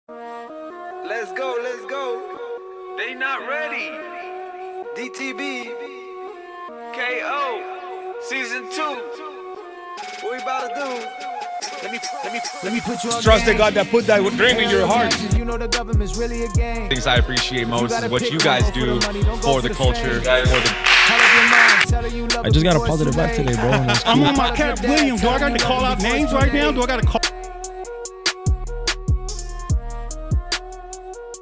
Let's go, let's go. They not ready. DTB. KO. Season 2. What we about to do? Let me put you on Trust the game. God that put that dream in your heart. You know the government's really a game. Things I appreciate most is what you guys do for the culture, for the. I just got a positive vibe today, bro. and it's I'm cool. on my Cat Williams. Do I got to call out names right now? Do I got to call?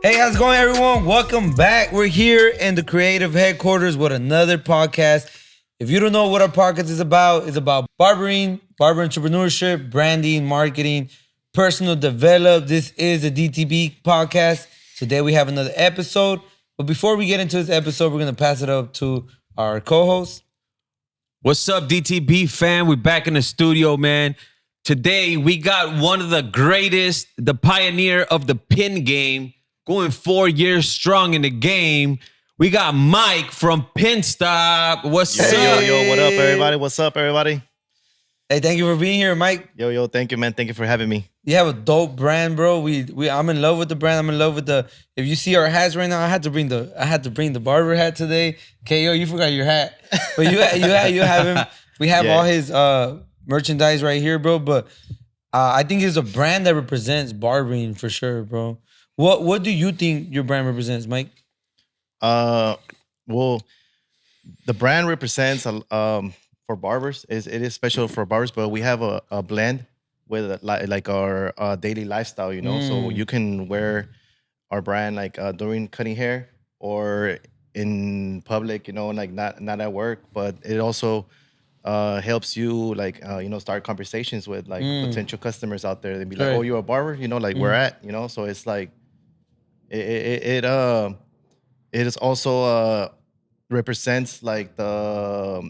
Hey, how's it going, everyone? Welcome back. We're here in the creative headquarters with another podcast. If you don't know what our podcast is about, it's about barbering, barber entrepreneurship, branding, marketing, personal development. This is the DTB podcast. Today we have another episode. But before we get into this episode, we're going to pass it up to our co-host. What's up, DTB fam? We're back in the studio, man. Today, we got one of the greatest, the pioneer of the pin game, going 4 years strong in the game. We got Mike from Pinstop. What's up? Yo, what up, everybody? What's up, everybody? Hey, thank you for being here, Mike. Yo, thank you, man. Thank you for having me. You have a dope brand, bro. I'm in love with the brand. I'm in love with the. If you see our hats right now, I had to bring the barber hat today. KO, you forgot your hat, but you have him. We have all his merchandise right here, bro. But I think it's a brand that represents barbering for sure, bro. What do you think your brand represents, Mike? Well, the brand represents for barbers. It is special for barbers, but we have a blend with like our daily lifestyle, you know. So you can wear our brand like during cutting hair or in public, you know, like not at work, but it also helps you like start conversations with like potential customers out there. They'd be like, "Oh, you're a barber?" You know, like where at? You know, so it's like it is also represents like the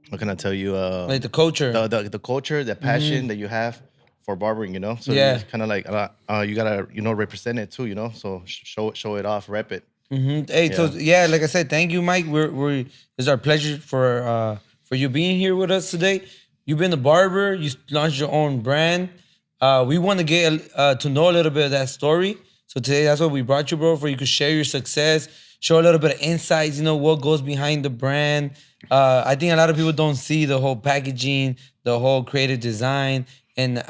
what can I tell you? Like the culture, the culture, the passion that you have for barbering, you know. So it's kind of like you gotta represent it too, you know. So show it off, rep it. Hey, so like I said, thank you, Mike. It's our pleasure for you being here with us today. You've been a barber. You launched your own brand. We want to get to know a little bit of that story. So today, that's what we brought you, bro, for you could share your success, show a little bit of insights, you know, what goes behind the brand. I think a lot of people don't see the whole packaging, the whole creative design. And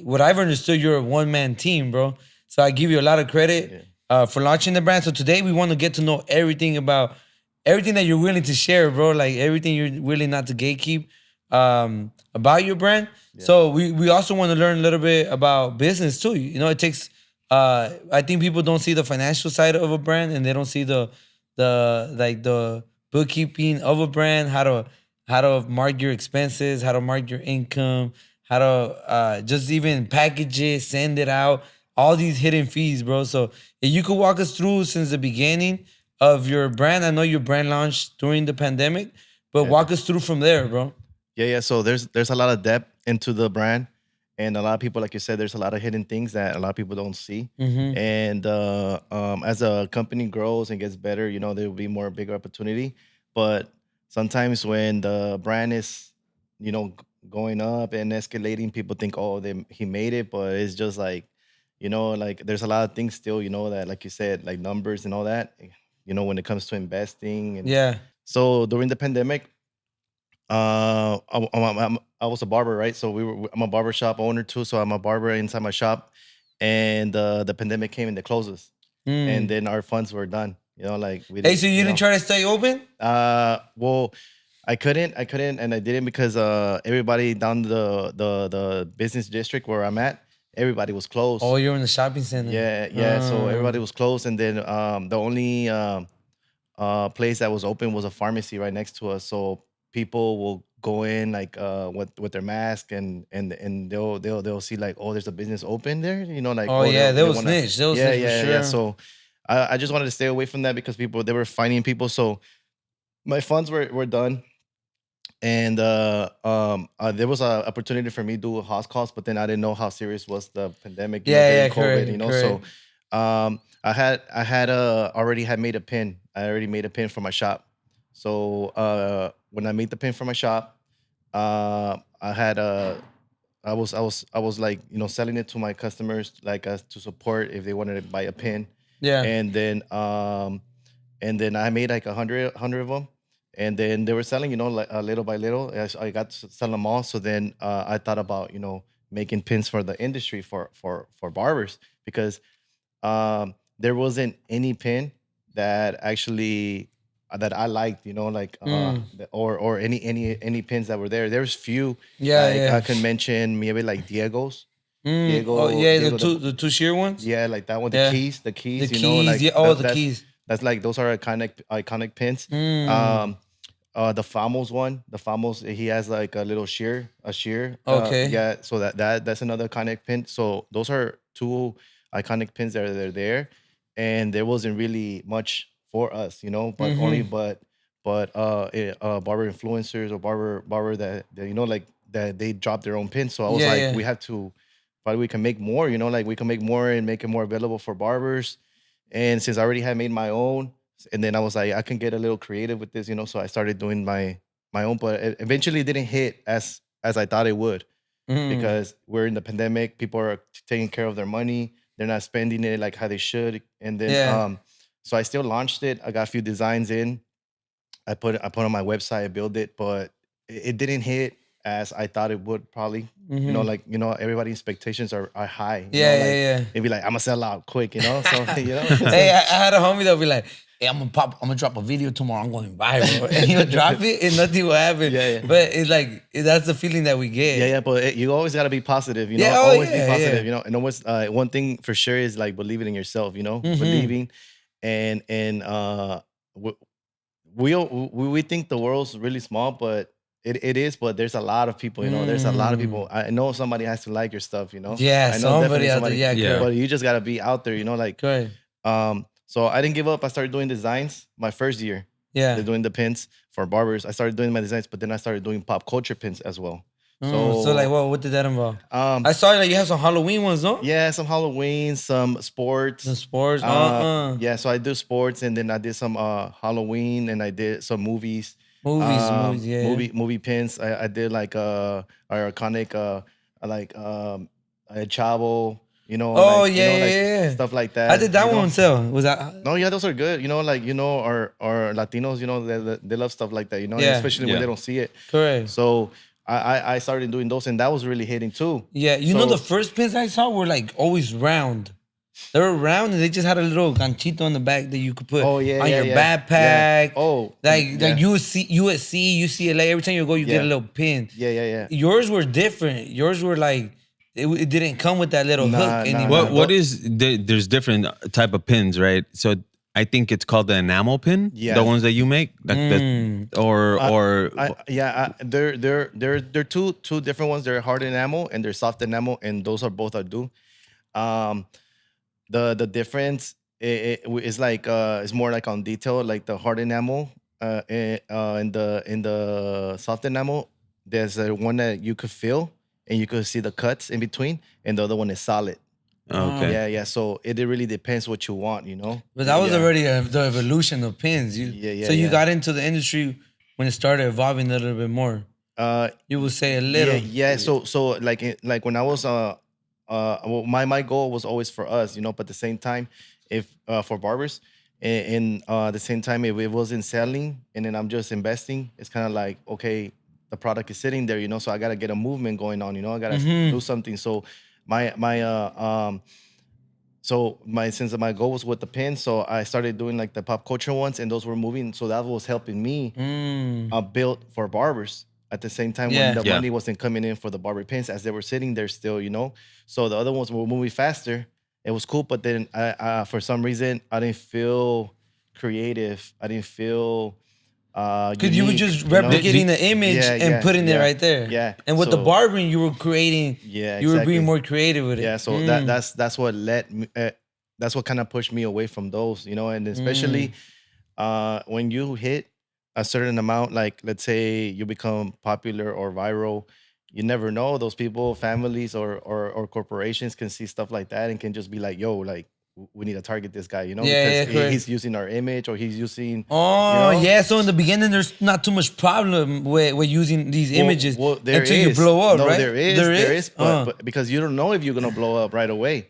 what I've understood, you're a one-man team, bro. So I give you a lot of credit for launching the brand. So today we want to get to know everything that you're willing to share, bro. Like everything you're willing not to gatekeep about your brand. Yeah. So we also want to learn a little bit about business too. You know, it takes... I think people don't see the financial side of a brand, and they don't see the bookkeeping of a brand, how to mark your expenses, how to mark your income, how to just even package it, send it out, all these hidden fees, bro. So if you could walk us through since the beginning of your brand. I know your brand launched during the pandemic, but walk us through from there, bro. Yeah. So there's a lot of depth into the brand. And a lot of people, like you said, there's a lot of hidden things that a lot of people don't see. And as a company grows and gets better, you know, there will be more bigger opportunity. But sometimes when the brand is, you know, going up and escalating, people think, oh, he made it. But it's just like, you know, like there's a lot of things still, you know, that like you said, like numbers and all that, you know, when it comes to investing. And so during the pandemic, I was a barber, right? So I'm a barbershop owner too. So I'm a barber inside my shop, and the pandemic came and they closed us, and then our funds were done. You know, like we. Hey, so you didn't try to stay open? Well, I couldn't, and I didn't because everybody down the business district where I'm at, everybody was closed. Oh, you're in the shopping center. Yeah. So everybody was closed, and then the only place that was open was a pharmacy right next to us. So people will go in like with their mask and they'll see like, oh, there's a business open there, you know, like they'll snitch. They'll snitch for sure. Yeah. So I just wanted to stay away from that because they were finding people. So my funds were done, and there was an opportunity for me to do house calls, but then I didn't know how serious was the pandemic. COVID, correct, you know. Correct. So I already made a pin. I already made a pin for my shop. So when I made the pin for my shop, I had I was like, selling it to my customers, like to support if they wanted to buy a pin. Yeah. And then I made like 100 of them, and then they were selling, like little by little. As I got to sell them all. So then I thought about, making pins for the industry for barbers, because there wasn't any pin that actually that I liked, or any pins that were there. There's few. Yeah, like, yeah. I can mention maybe like Diego's. Oh yeah, Diego, the two sheer ones. yeah, like that one. Yeah. The keys, The keys. like Yeah. Oh, the that's, keys. That's like those are iconic pins. The Famos one, the Famos, he has like a little shear. Okay. Yeah, so that's another iconic pin. So those are two iconic pins that are there, and there wasn't really much for us, but only but barber influencers or barber that like that they drop their own pins. So I was Yeah, like, yeah. we have to, probably we can make more, like we can make more and make it more available for barbers. And since I already had made my own, and then I was like, I can get a little creative with this, so I started doing my own, but it eventually didn't hit as I thought it would, because we're in the pandemic. People are taking care of their money. They're not spending it like how they should. And then Yeah. so I still launched it. I got a few designs in. I put it on my website, I built it, but it didn't hit as I thought it would, probably. Everybody's expectations are high. Yeah, yeah. It'd be like, I'm gonna sell out quick, So Hey, I had a homie that would be like, "Hey, I'm gonna drop a video tomorrow. I'm going viral," and he'll drop it, and nothing will happen. Yeah. But it's like that's the feeling that we get. Yeah, but you always gotta be positive, Yeah, always yeah, be positive, yeah. And always one thing for sure is like believing in yourself, believing, and we think the world's really small, but it is. But there's a lot of people, there's a lot of people. I know somebody has to like your stuff, Yeah, I know somebody definitely out there. Yeah, Yeah. correct. But you just gotta be out there, like Correct. So I didn't give up. I started doing designs my first year. Yeah. Doing the pins for barbers. I started doing my designs, but then I started doing pop culture pins as well. So like, what did that involve? Um, I saw like you have some Halloween ones, no? yeah, some Halloween, some sports. The sports. Yeah, so I do sports, and then I did some Halloween, and I did some movies. Movies, yeah. Movie pins. I did like our iconic like Chavo, Oh, like, yeah, like yeah. stuff like that. I did that one sell. Was that? No, yeah, those are good. Like our Latinos, they love stuff like that. Yeah. Especially when Yeah. they don't see it. Correct. So I started doing those, and that was really hitting too. Yeah, you know the first pins I saw were like always round. They were round and they just had a little ganchito on the back that you could put Oh, yeah, on yeah, your yeah. backpack. Yeah. Oh, like yeah. USC, UCLA. Every time you go, you get a Yeah. little pin. Yeah. Yours were different. Yours were like it didn't come with that little Nah, hook nah, anymore. nah. What is there's different type of pins, right? So I think it's called the enamel pin. Yeah. The ones that you make, like They're two different ones. They're hard enamel and they're soft enamel, and those are both I do. The difference is like it's more like on detail, like the hard enamel in the soft enamel. There's a one that you could feel and you could see the cuts in between, and the other one is solid. Okay. Yeah. So it really depends what you want, But that was Yeah. already the evolution of pins. So you yeah. got into the industry when it started evolving a little bit more. You would say a little. Yeah. So like when I was well, my goal was always for us, but at the same time, if for barbers, and at the same time, if it wasn't selling and then I'm just investing, it's kind of like, okay, the product is sitting there, so I gotta get a movement going on, I gotta do something. So since my goal was with the pin, so I started doing like the pop culture ones, and those were moving. So that was helping me build for barbers at the same time Yeah. when the Yeah. money wasn't coming in for the barber pins, as they were sitting there still, So the other ones were moving faster. It was cool, but then I for some reason I didn't feel creative. I didn't feel Because you were unique, just replicating the image Yeah, and yeah, putting it yeah, right there. yeah. And with the So- barbering, you were creating. Yeah, You were being exactly. more creative with it. Yeah, so that's what led me. That's what kind of pushed me away from those, and especially when you hit a certain amount, like let's say you become popular or viral, you never know. Those people, families or corporations can see stuff like that and can just be like, "Yo, like we need to target this guy, Yeah, because correct. he's using our image or he's using. Oh, you know? yeah. So in the beginning, there's not too much problem with using these images There until you is. blow up, No, right? there is, Uh. but because you don't know if you're gonna blow up right away.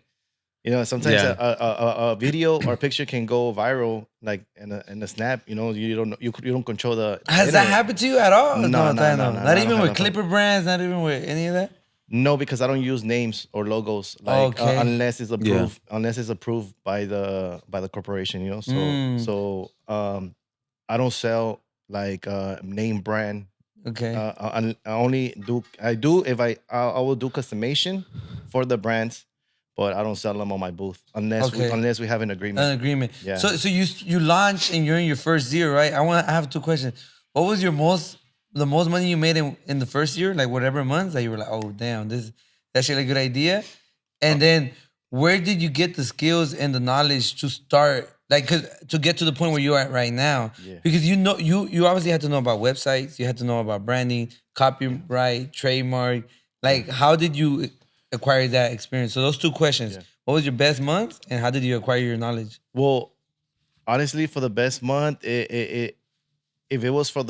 Sometimes Yeah. a video or a picture can go viral, like in a snap. You don't know, you don't control the. Has that internet. happened to you at all? No, Not even no, with no. Clipper brands, not even with any of that? No, because I don't use names or logos, like Okay. unless it's approved by the corporation. So I don't sell like name brand. Okay. I only do if I will do customization for the brands, but I don't sell them on my booth unless we have an agreement. An agreement. Yeah. So you launch and you're in your first year, right? I have two questions. What was the most money you made in the first year, like whatever months that you were like, oh damn, this is actually a good idea? And then where did you get the skills and the knowledge to start, like, to get to the point where you're at right now? Yeah. Because you obviously had to know about websites, you had to know about branding, copyright, trademark. Like, how did you acquire that experience? So those two questions. Yeah. What was your best month and how did you acquire your knowledge? Well, honestly, for the best month, if it was for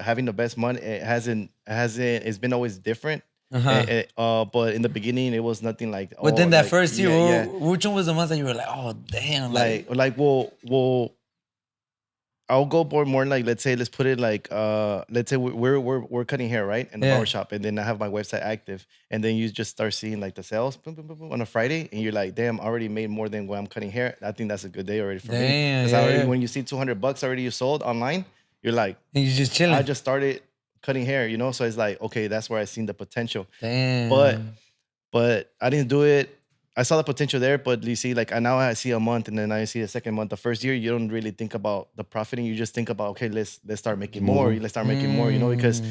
having the best month, it's been always different. But in the beginning, it was nothing like. Within that like, first year, yeah. which one was the month that you were like, oh damn, Well, I'll go more like, let's put it like, let's say we're cutting hair, right, in the barbershop, and then I have my website active, and then you just start seeing like the sales boom, boom, boom, boom, on a Friday, and you're like, damn, I already made more than when I'm cutting hair. I think that's a good day already for me. Damn, Because when you see $200 already you sold online, you're like, and you just chilling. I just started cutting hair, so it's like, okay, that's where I seen the potential. Damn. But I didn't do it. I saw the potential there, but you see, like now I see a month, and then I see the second month. The first year, you don't really think about the profiting. You just think about, okay, let's start making more. Let's start making more, because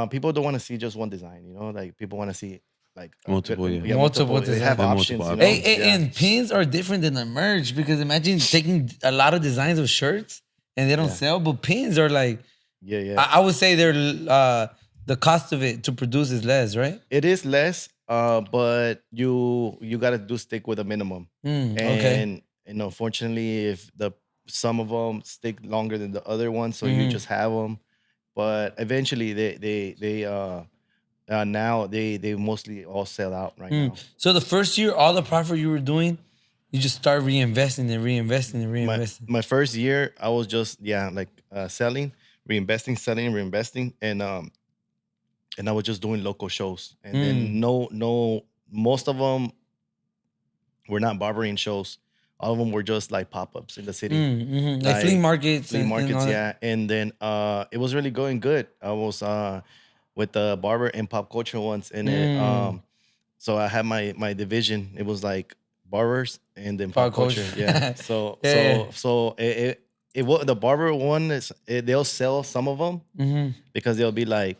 people don't want to see just one design. Like people want to see like Multiple, yeah. Multiple They have designs. options. Multiple Hey, and pins are different than the merch, because imagine taking a lot of designs of shirts and they don't sell, but pins are like, yeah. I would say they're the cost of it to produce is less, right? It is less, but you gotta stick with a minimum. Okay. And unfortunately, if some of them stick longer than the other ones, so you just have them. But eventually, now they mostly all sell out right now. So the first year, all the profit you were doing, you just start reinvesting and reinvesting and reinvesting. My first year, I was just selling, reinvesting, and I was just doing local shows, and then most of them were not barbering shows. All of them were just like pop-ups in the city, Like flea markets. and all that. yeah. And then it was really going good. I was with the barber and pop culture once, and then so I had my division. It was like barbers and then pop culture. Yeah. So the barber one they'll sell some of them because they'll be like,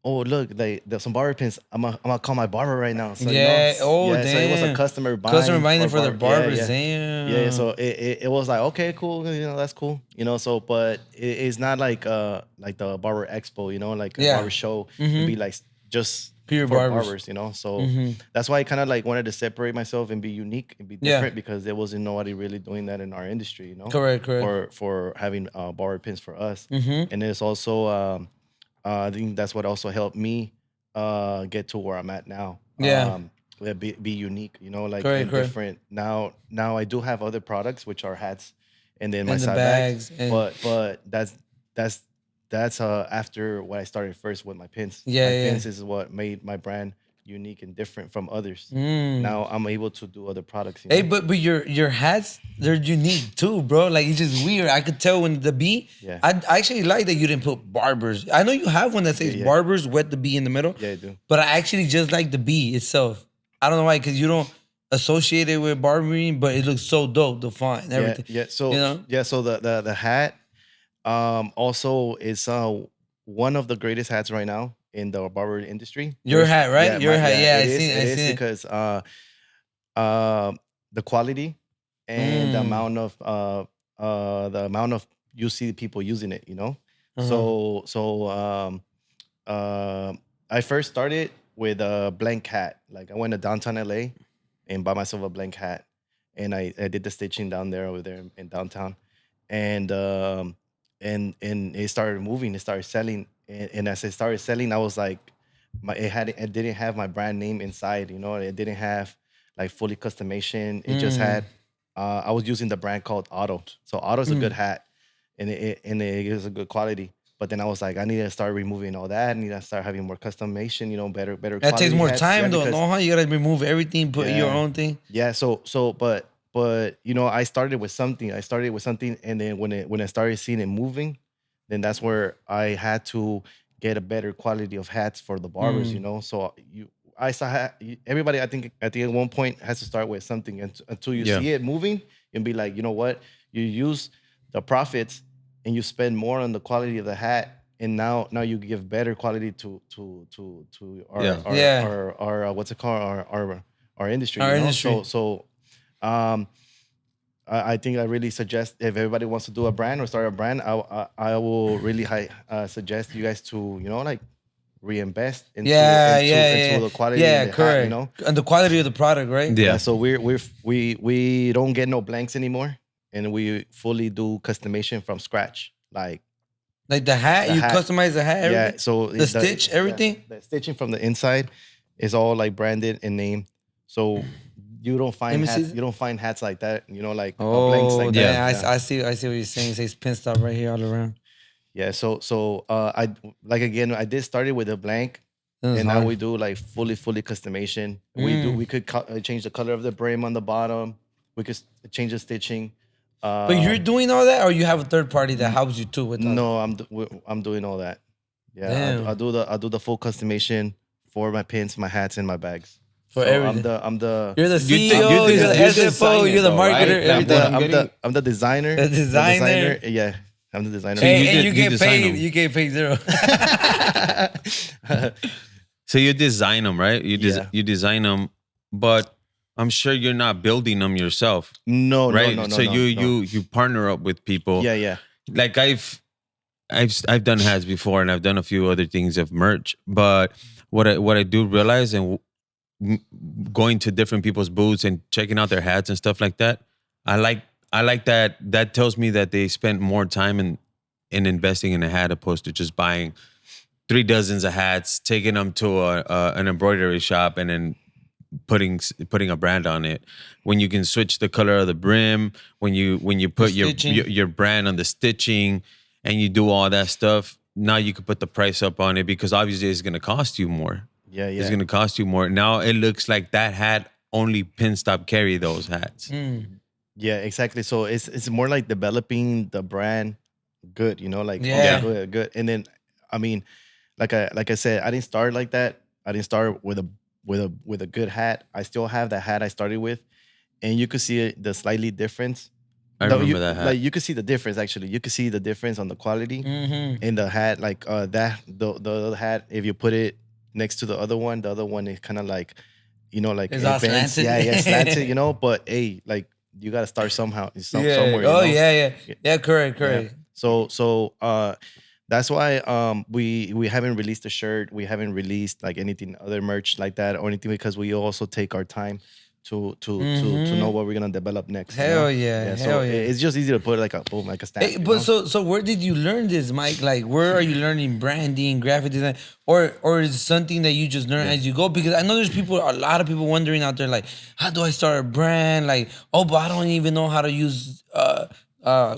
oh look, there's some barber pins. I'm gonna call my barber right now. So, damn. So it was a customer buying. Them for their barbers. Yeah. Damn. Yeah, so it was like, okay, cool, that's cool, So, but it's not like the barber expo, like a barber show. It'd be like just pure for barbers. So that's why I kind of like wanted to separate myself and be unique and be different because there wasn't nobody really doing that in our industry, Correct. For having barber pins for us, and it's also I think that's what also helped me get to where I'm at now. Be unique, Correct. different. Now I do have other products which are hats and then my And the side bags, bags, but that's after what I started first with my pins. Pins is what made my brand unique and different from others. Now I'm able to do other products. Hey, but your hats, they're unique too, bro. Like, it's just weird. I could tell when the B. Yeah. I actually like that you didn't put barbers. I know you have one that says barbers with the B in the middle. Yeah, I do. But I actually just like the B itself. I don't know why, because you don't associate it with barbering, but it looks so dope, the font and everything. Yeah. So so the hat also is one of the greatest hats right now in the barber industry. Your hat, right? Your hat. Yeah, I seen it. it. Because the quality and the amount of you see people using it, So I first started with a blank hat. Like I went to downtown LA and bought myself a blank hat. and I did the stitching down there over there in downtown, and it started moving, it started selling, and as it started selling, I was like, it didn't have my brand name inside, you know, it didn't have like fully customization. It just had I was using the brand called Otto. So Otto's a good hat, and it is a good quality. But then I was like, I need to start removing all that. I need to start having more customization, you know, better That quality takes more hats. time Yeah, though. because- No, huh? You gotta remove everything, put your Yeah. own thing. Yeah, but you know, I started with something. And then when I started seeing it moving, then that's where I had to get a better quality of hats for the barbers, you know. So I saw everybody. I think at one point has to start with something, and until you Yeah. see it moving, and be like, you know what, you use the profits and you spend more on the quality of the hat, and now you give better quality to our Yeah. our, Yeah. our what's it called, our industry. Our you know? industry. So I think I really suggest, if everybody wants to do a brand or start a brand, I will really suggest you guys to, you know, like reinvest into the quality yeah, of the correct. hat, you know. And the quality of the product, right? Yeah. So we don't get no blanks anymore, and we fully do customization from scratch. Like Like the hat, The you hat. customize the hat. yeah, Everything? so the stitch, everything. the stitching from the inside is all like branded and named. So you don't Let me find see hats, that. you don't find hats like that, you know, like blanks Oh, like yeah. that. I see what you're saying. It says Pinstop right here all around. Yeah, so I like, again, I did started with a blank, That's and now hard. we do like fully customization. We could change the color of the brim on the bottom. We could change the stitching. But you're doing all that, or you have a third party that helps you too with that? No, I'm doing all that. Yeah, Damn. I do the full customization for my pins, my hats, and my bags. For So everything. I'm the You're the You- CEO, you you're the design SFO, it you're the though, right? marketer, Like, everything. I'm the designer. The designer. Yeah, I'm the designer. So you And did- you you get design paid. them. You get paid zero. So you design them, right? Yeah. You design them, but I'm sure you're not building them yourself, No, right? no. So you partner up with people. Yeah. Like I've done hats before, and I've done a few other things of merch. But what I do realize, and going to different people's booths and checking out their hats and stuff like that, I like that. That tells me that they spent more time in investing in a hat opposed to just buying 3 dozens of hats, taking them to an embroidery shop, and then putting a brand on it. When you can switch the color of the brim, when you put stitching. your brand on the stitching, and you do all that stuff, now you can put the price up on it, because obviously it's going to cost you more. Yeah. It's going to cost you more. Now it looks like that hat only Pinstop carry those hats. Yeah, exactly. So it's more like developing the brand good, you know, like Yeah. good. And then, I mean, like I said, I didn't start like that. I didn't start with a good hat. I still have that hat I started with, and you could see the slightly difference. I remember that hat. Like you could see the difference. Actually, you could see the difference on the quality in the hat. Like the other hat, if you put it next to the other one is kind of like, you know, like It's all bends. slanted. Yeah, slanted. You know, but hey, like you got to start somehow, Yeah. somewhere. You Oh know? yeah. Correct. Yeah. So that's why we haven't released a shirt. We haven't released like anything other merch like that or anything, because we also take our time to know what we're gonna develop next. you know? Hell yeah, So hell yeah. it's just easy to put like a stamp. Hey, you but know? so where did you learn this, Mike? Like, where are you learning branding, graphic design, or is it something that you just learn as you go? Because I know there's a lot of people wondering out there, like, how do I start a brand? Like, oh, but I don't even know how to use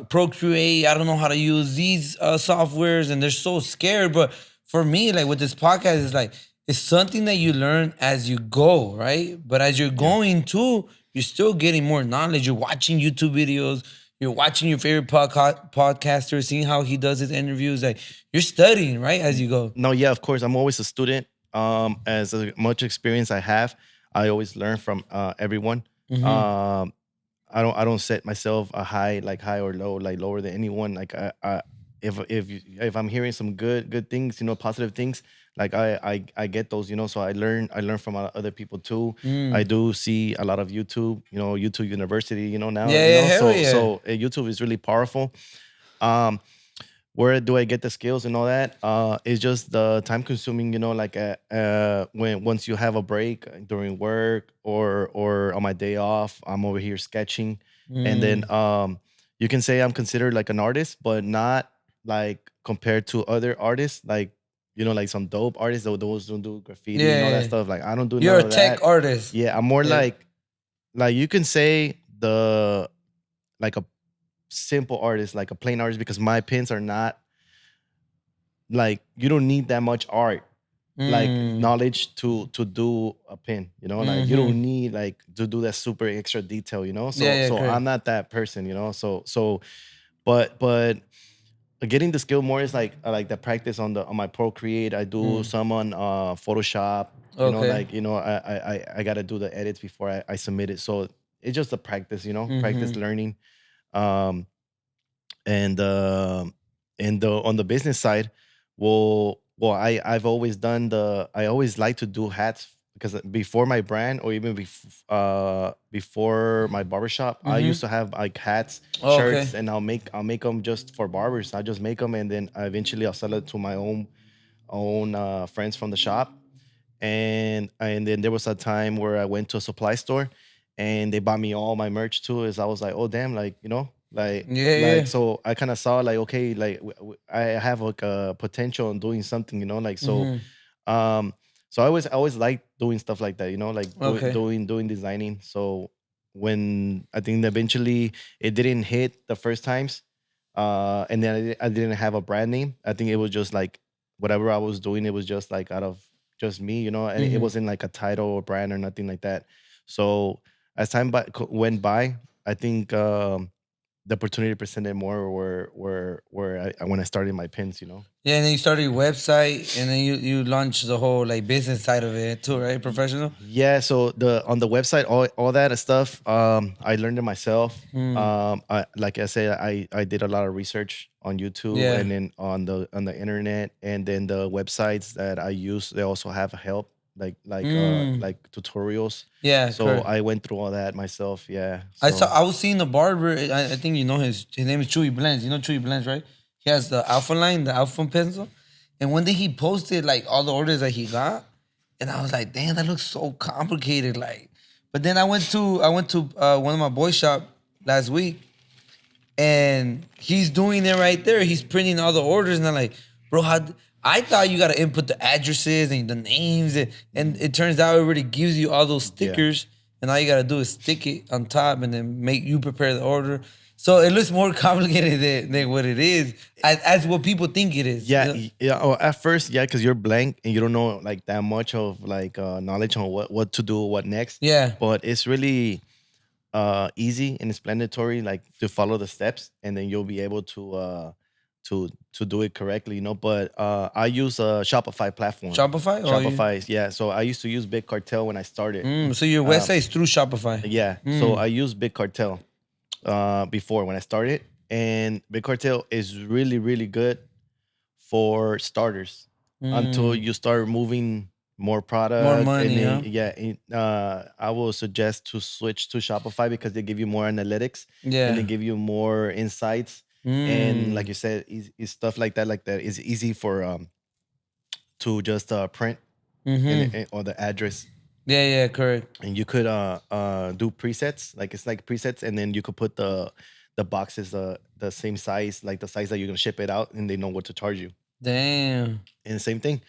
Procreate. I don't know how to use these softwares, and they're so scared. But for me, like with this podcast, it's like it's something that you learn as you go, right? But as you're going too, you're still getting more knowledge. You're watching YouTube videos. You're watching your favorite podcaster, seeing how he does his interviews. Like you're studying, right, as you go. No, yeah, of course. I'm always a student. As much experience I have, I always learn from everyone. I don't set myself a high or low, like lower than anyone. Like if I'm hearing some good things, you know, positive things, like I get those, you know. So I learn from other people too. I do see a lot of YouTube, you know, YouTube University, you know, now. Yeah, you know? hell so yeah. so YouTube is really powerful. where do I get the skills and all that? It's just the time consuming, you know, like when once you have a break during work or on my day off, I'm over here sketching. And then you can say I'm considered like an artist, but not like compared to other artists, like you know, like some dope artists, those who do graffiti and all that Yeah. stuff. Like I don't do You're none a of tech that. artist. Yeah, I'm more Yeah. like you can say the like a simple artist, like a plain artist, because my pins are not like you don't need that much art like knowledge to do a pin, you know, like you don't need like to do that super extra detail, you know. So Yeah, so correct. I'm not that person, you know. So but getting the skill more is like I like the practice on my Procreate. I do some on Photoshop. You know, Okay. like you know, I gotta do the edits before I submit it. So it's just a practice, you know, practice learning. Um, and on the business side, I've always done I always like to do hats because before my brand or even before my barbershop, I used to have like hats, Oh, shirts, okay. and I'll make them just for barbers. I just make them and then eventually I'll sell it to my own friends from the shop. And then there was a time where I went to a supply store and they bought me all my merch too. As I was like, oh damn, like you know, Yeah. so I kind of saw like okay, like I have like a potential in doing something, you know, like so. Um, so I always liked doing stuff like that, you know, like Okay. doing designing. So when I think eventually it didn't hit the first times, and then I didn't have a brand name. I think it was just like whatever I was doing, it was just like out of just me, you know, and it wasn't like a title or brand or nothing like that. So as went by, I think the opportunity presented more where when I started my pins, you know. Yeah, and then you started your website, and then you launched the whole like business side of it too, right? Professional. Yeah, so on the website, all that stuff, I learned it myself. Like I said, I did a lot of research on YouTube Yeah. and then on the internet, and then the websites that I use, they also have help, like tutorials. Yeah, So correct. I went through all that myself. Yeah. I So was seeing the barber. I think you know his name is Chewy Blends. You know Chewy Blends, right? He has the Alpha line, the Alpha pencil. And one day he posted like all the orders that he got, and I was like, damn, that looks so complicated. Like, but then I went to one of my boys' shop last week, and he's doing it right there. He's printing all the orders, and I'm like, bro, I thought you gotta input the addresses and the names, and it turns out it already gives you all those stickers, and all you gotta do is stick it on top, and then make you prepare the order. So it looks more complicated than what it is, as what people think it is. yeah, you know? yeah. Oh, at first, yeah, because you're blank and you don't know like that much of like knowledge on what to do, what next. Yeah. But it's really easy and explanatory, like to follow the steps, and then you'll be able to do it correctly, you know. But I use a Shopify platform. Shopify? Oh, Shopify, yeah. So I used to use Big Cartel when I started. So your website is through Shopify. Yeah. So I used Big Cartel before when I started, and Big Cartel is really really good for starters until you start moving more product, More money, and then, I will suggest to switch to Shopify because they give you more analytics, Yeah. and they give you more insights, and like you said, is stuff like that is easy for to just print or the address. Yeah, correct. And you could do presets, like it's like presets, and then you could put the boxes the same size, like the size that you're gonna ship it out, and they know what to charge you. Damn. And the same thing.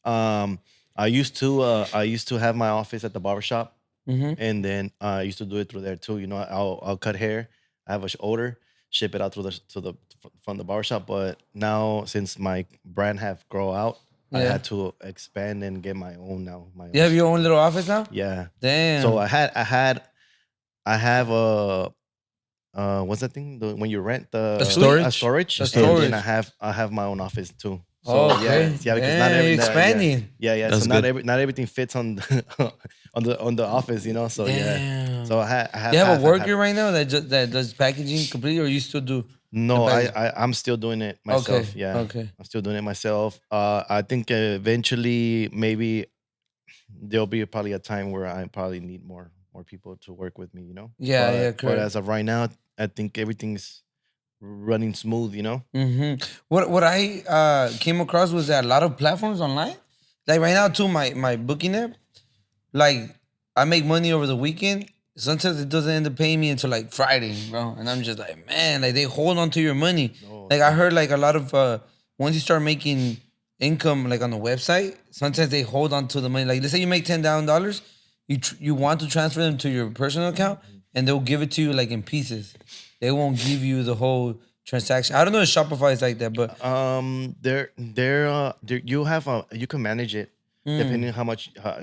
I used to have my office at the barbershop, and then I used to do it through there too. You know, I'll cut hair. I have a order, ship it out from the barbershop. But now since my brand have grow out, I Yeah. had to expand and get my own now. You have your own little office now? Yeah. Damn. So I have a what's that thing? When you rent the storage? a storage. A And storage. then I have my own office too. So Oh, okay. yeah, because Damn, not every you're yeah. expanding. Yeah. That's So good. not everything fits on on the office, you know. So yeah. Damn. So I have You have half a and worker half. right now that does packaging completely, or you still do? No, the packaging? I'm still doing it myself. Okay, Yeah. okay. I'm still doing it myself. I think eventually maybe there'll be probably a time where I probably need more people to work with me, you know. Yeah, But correct. as of right now, I think everything's running smooth, you know. What I came across was that a lot of platforms online, like right now too, my booking app, like I make money over the weekend. Sometimes it doesn't end up paying me until like Friday, bro. And I'm just like, man, like they hold on to your money. Like I heard like a lot of once you start making income like on the website, sometimes they hold on to the money. Like let's say you make $10,000, you want to transfer them to your personal account, and they'll give it to you like in pieces. They won't give you the whole transaction. I don't know if Shopify is like that, but You have you can manage it depending on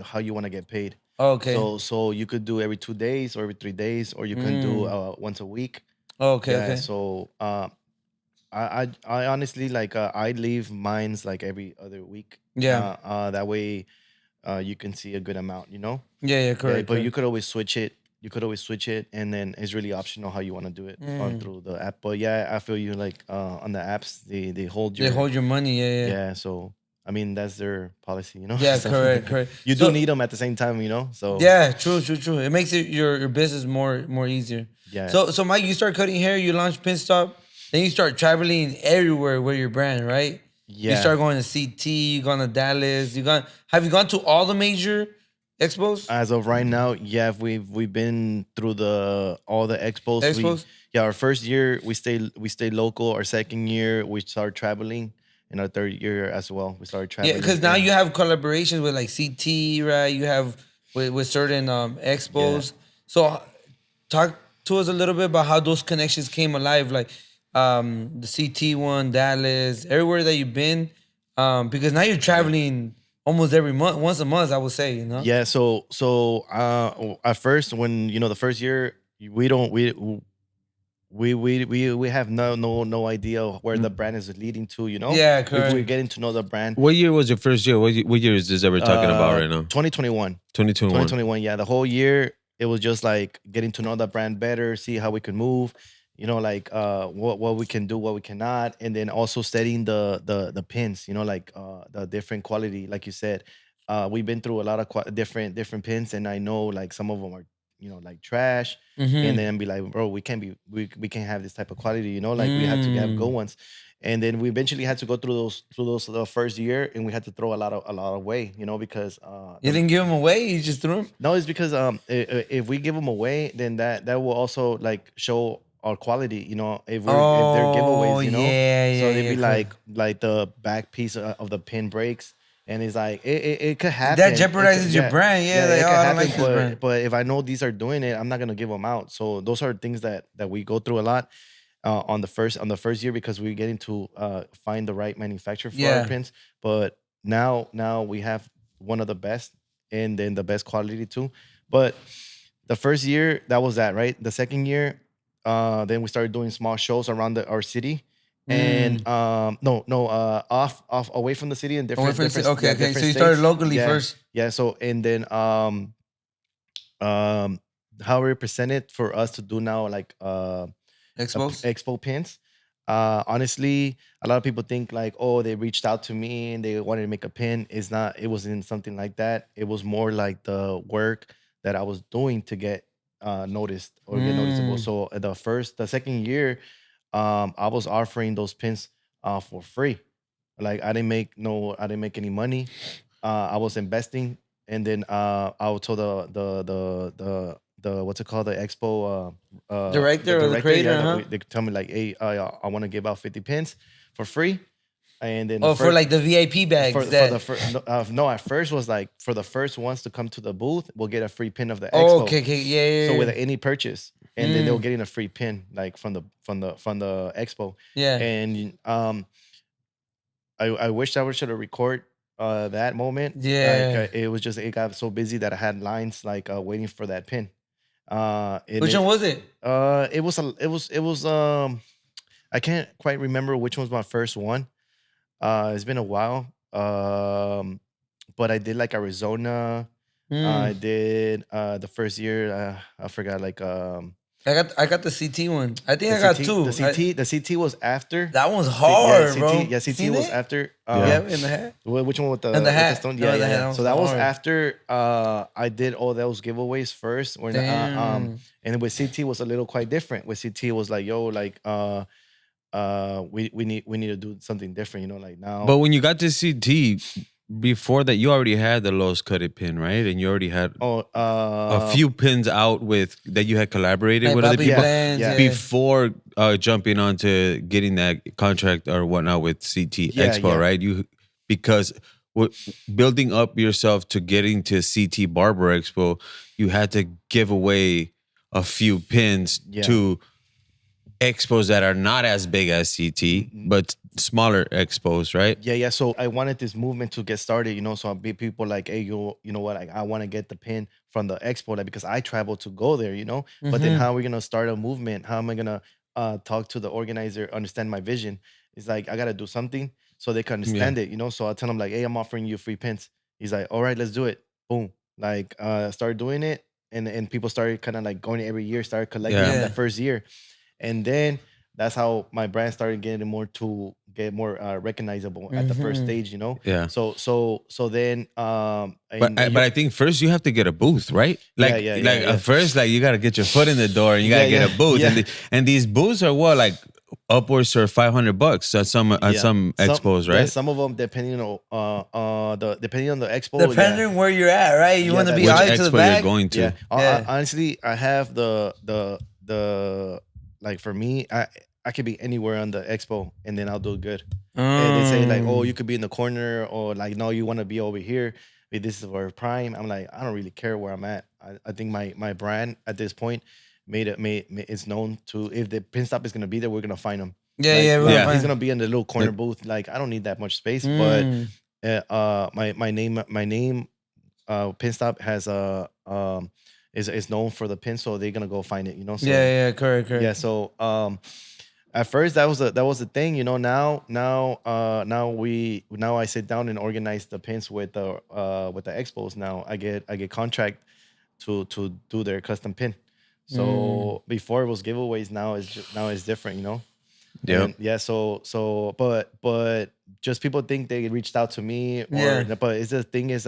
how you want to get paid. okay. So you could do every 2 days or every 3 days, or you can do once a week. Okay, Yeah. okay. So I honestly like I leave mines like every other week. Yeah. That way, you can see a good amount. You know. Yeah, correct. Yeah, but you correct. could always switch it. You could always switch it, and then it's really optional how you want to do it through the app. But yeah, I feel you like on the apps they hold your They hold your money. Yeah. yeah. So I mean that's their policy, you know. Yeah, So, correct. You So- do need them at the same time, you know. So Yeah, true. It makes it your business more easier. Yeah. So Mike, you start cutting hair, you launch Pinstop, then you start traveling everywhere with your brand, right? You Yeah. start going to CT, you gone to Dallas, have you gone to all the major expos? as of right now, yeah, we've been through all the expos. Expos? Our first year we stayed local. Our second year we started traveling. In our third year as well, we started traveling. Yeah, because now you have collaborations with like CT, right? You have with certain expos. So talk to us a little bit about how those connections came alive, like the CT one, Dallas, everywhere that you've been. Because now you're traveling almost every month, once a month, I would say, you know? Yeah. So at first, when the first year, we have no idea where the brand is leading to. You know. Yeah, correct. We're getting to know the brand. What year was your first year? What year is this that we're talking about right now? 2021. 2021. 2021. Yeah, the whole year it was just like getting to know the brand better, see how we can move, like what we can do, what we cannot, and then also studying the pins, like the different quality, like you said. We've been through a lot of different pins, and I know like some of them are like trash, and then be like, bro, we can't have this type of quality, like we have to have good ones. And then we eventually had to go through those the first year, and we had to throw a lot away, because You didn't give them away, you just threw them? no, it's because if we give them away, then that will also like show our quality, if they're giveaways, yeah, so they'd be correct. like the back piece of the pin breaks, and it's like it could happen. That jeopardizes your brand, yeah, like, it could I don't happen, like this brand. but if I know these are doing it, I'm not gonna give them out. So those are things that we go through a lot on the first year, because we're getting to find the right manufacturer for our pins. But now we have one of the best, and then the best quality too. But the first year, that was that, right? The second year, then we started doing small shows around our city. And off away from the city and different. Okay. So you states. started locally first. Yeah. So and then how we present it for us to do now, like Expos? expo pins. Honestly, a lot of people think like, oh, they reached out to me and they wanted to make a pin. It wasn't something like that. It was more like the work that I was doing to get noticed or get noticeable. So the second year, I was offering those pins for free. Like I didn't make any money. I was investing, and then I would tell the what's it called, the expo Director or the creator, yeah, they tell me like, hey, I want to give out 50 pins for free. And then for like the VIP bags. for the first, no, at first was like for the first ones to come to the booth, we'll get a free pin of the expo. Oh, okay, yeah. So with any purchase, and then they'll get a free pin like from the expo. Yeah. And I wish I should have record that moment. Yeah. Like, it got so busy that I had lines like waiting for that pin. Which one was it? It was I can't quite remember which one was my first one. It's been a while. But I did like Arizona. I did the first year. I forgot like I got the CT one. I think the I got CT two. The CT was after. That one's hard, CT, bro. Yeah, CT Seen was it? after. Yeah, in the hat. Which one with the In the hat. stone? No, Yeah, the hat. yeah. That So that was hard. after I did all those giveaways first. When Damn. and with CT was a little quite different. With CT it was like, yo, like we need to do something different. Like now. But when you got to CT, before that, you already had the Los Cutted pin, right? And you already had a few pins out with that you had collaborated Like with other Bobby people Blends, yeah. before jumping on to getting that contract or whatnot with CT Expo, right? Because building up yourself to getting to CT Barber Expo, you had to give away a few pins to expos that are not as big as CT, but smaller expos, right? Yeah. So I wanted this movement to get started, so I'll be people like, hey, you know what? Like, I want to get the pin from the expo, like, because I travel to go there, But then how are we gonna start a movement? How am I gonna talk to the organizer, understand my vision? It's like I gotta do something so they can understand it, So I tell them like, hey, I'm offering you free pins. He's like, all right, let's do it. Boom. Like start doing it, and people started kind of like going every year, started collecting them that first year. And then that's how my brand started getting more recognizable at the first stage, Yeah. So then But I think first you have to get a booth, right? Like at first, like you got to get your foot in the door and you got to get a booth. Yeah. And these booths are what, like upwards to $500 at some expos, right? Yeah, some of them depending on the expo. Depending where you're at, right? You want to be Which out to the expo back. you're going to. Honestly, I have the like for me, I could be anywhere on the expo and then I'll do good. And they say like, oh, you could be in the corner, or like, no, you want to be over here. This is our prime. I'm like, I don't really care where I'm at. I think my brand at this point it's known to, if the Pinstop is gonna be there, we're gonna find him. He's gonna be in the little corner booth. Like, I don't need that much space, but my name Pinstop has is known for the pin, so they're gonna go find it, So, correct. Yeah, so at first that was the thing, Now I sit down and organize the pins with the expos. Now I get contract to do their custom pin. So before it was giveaways, now it's different, Yeah. So but just people think they reached out to me, but it's the thing is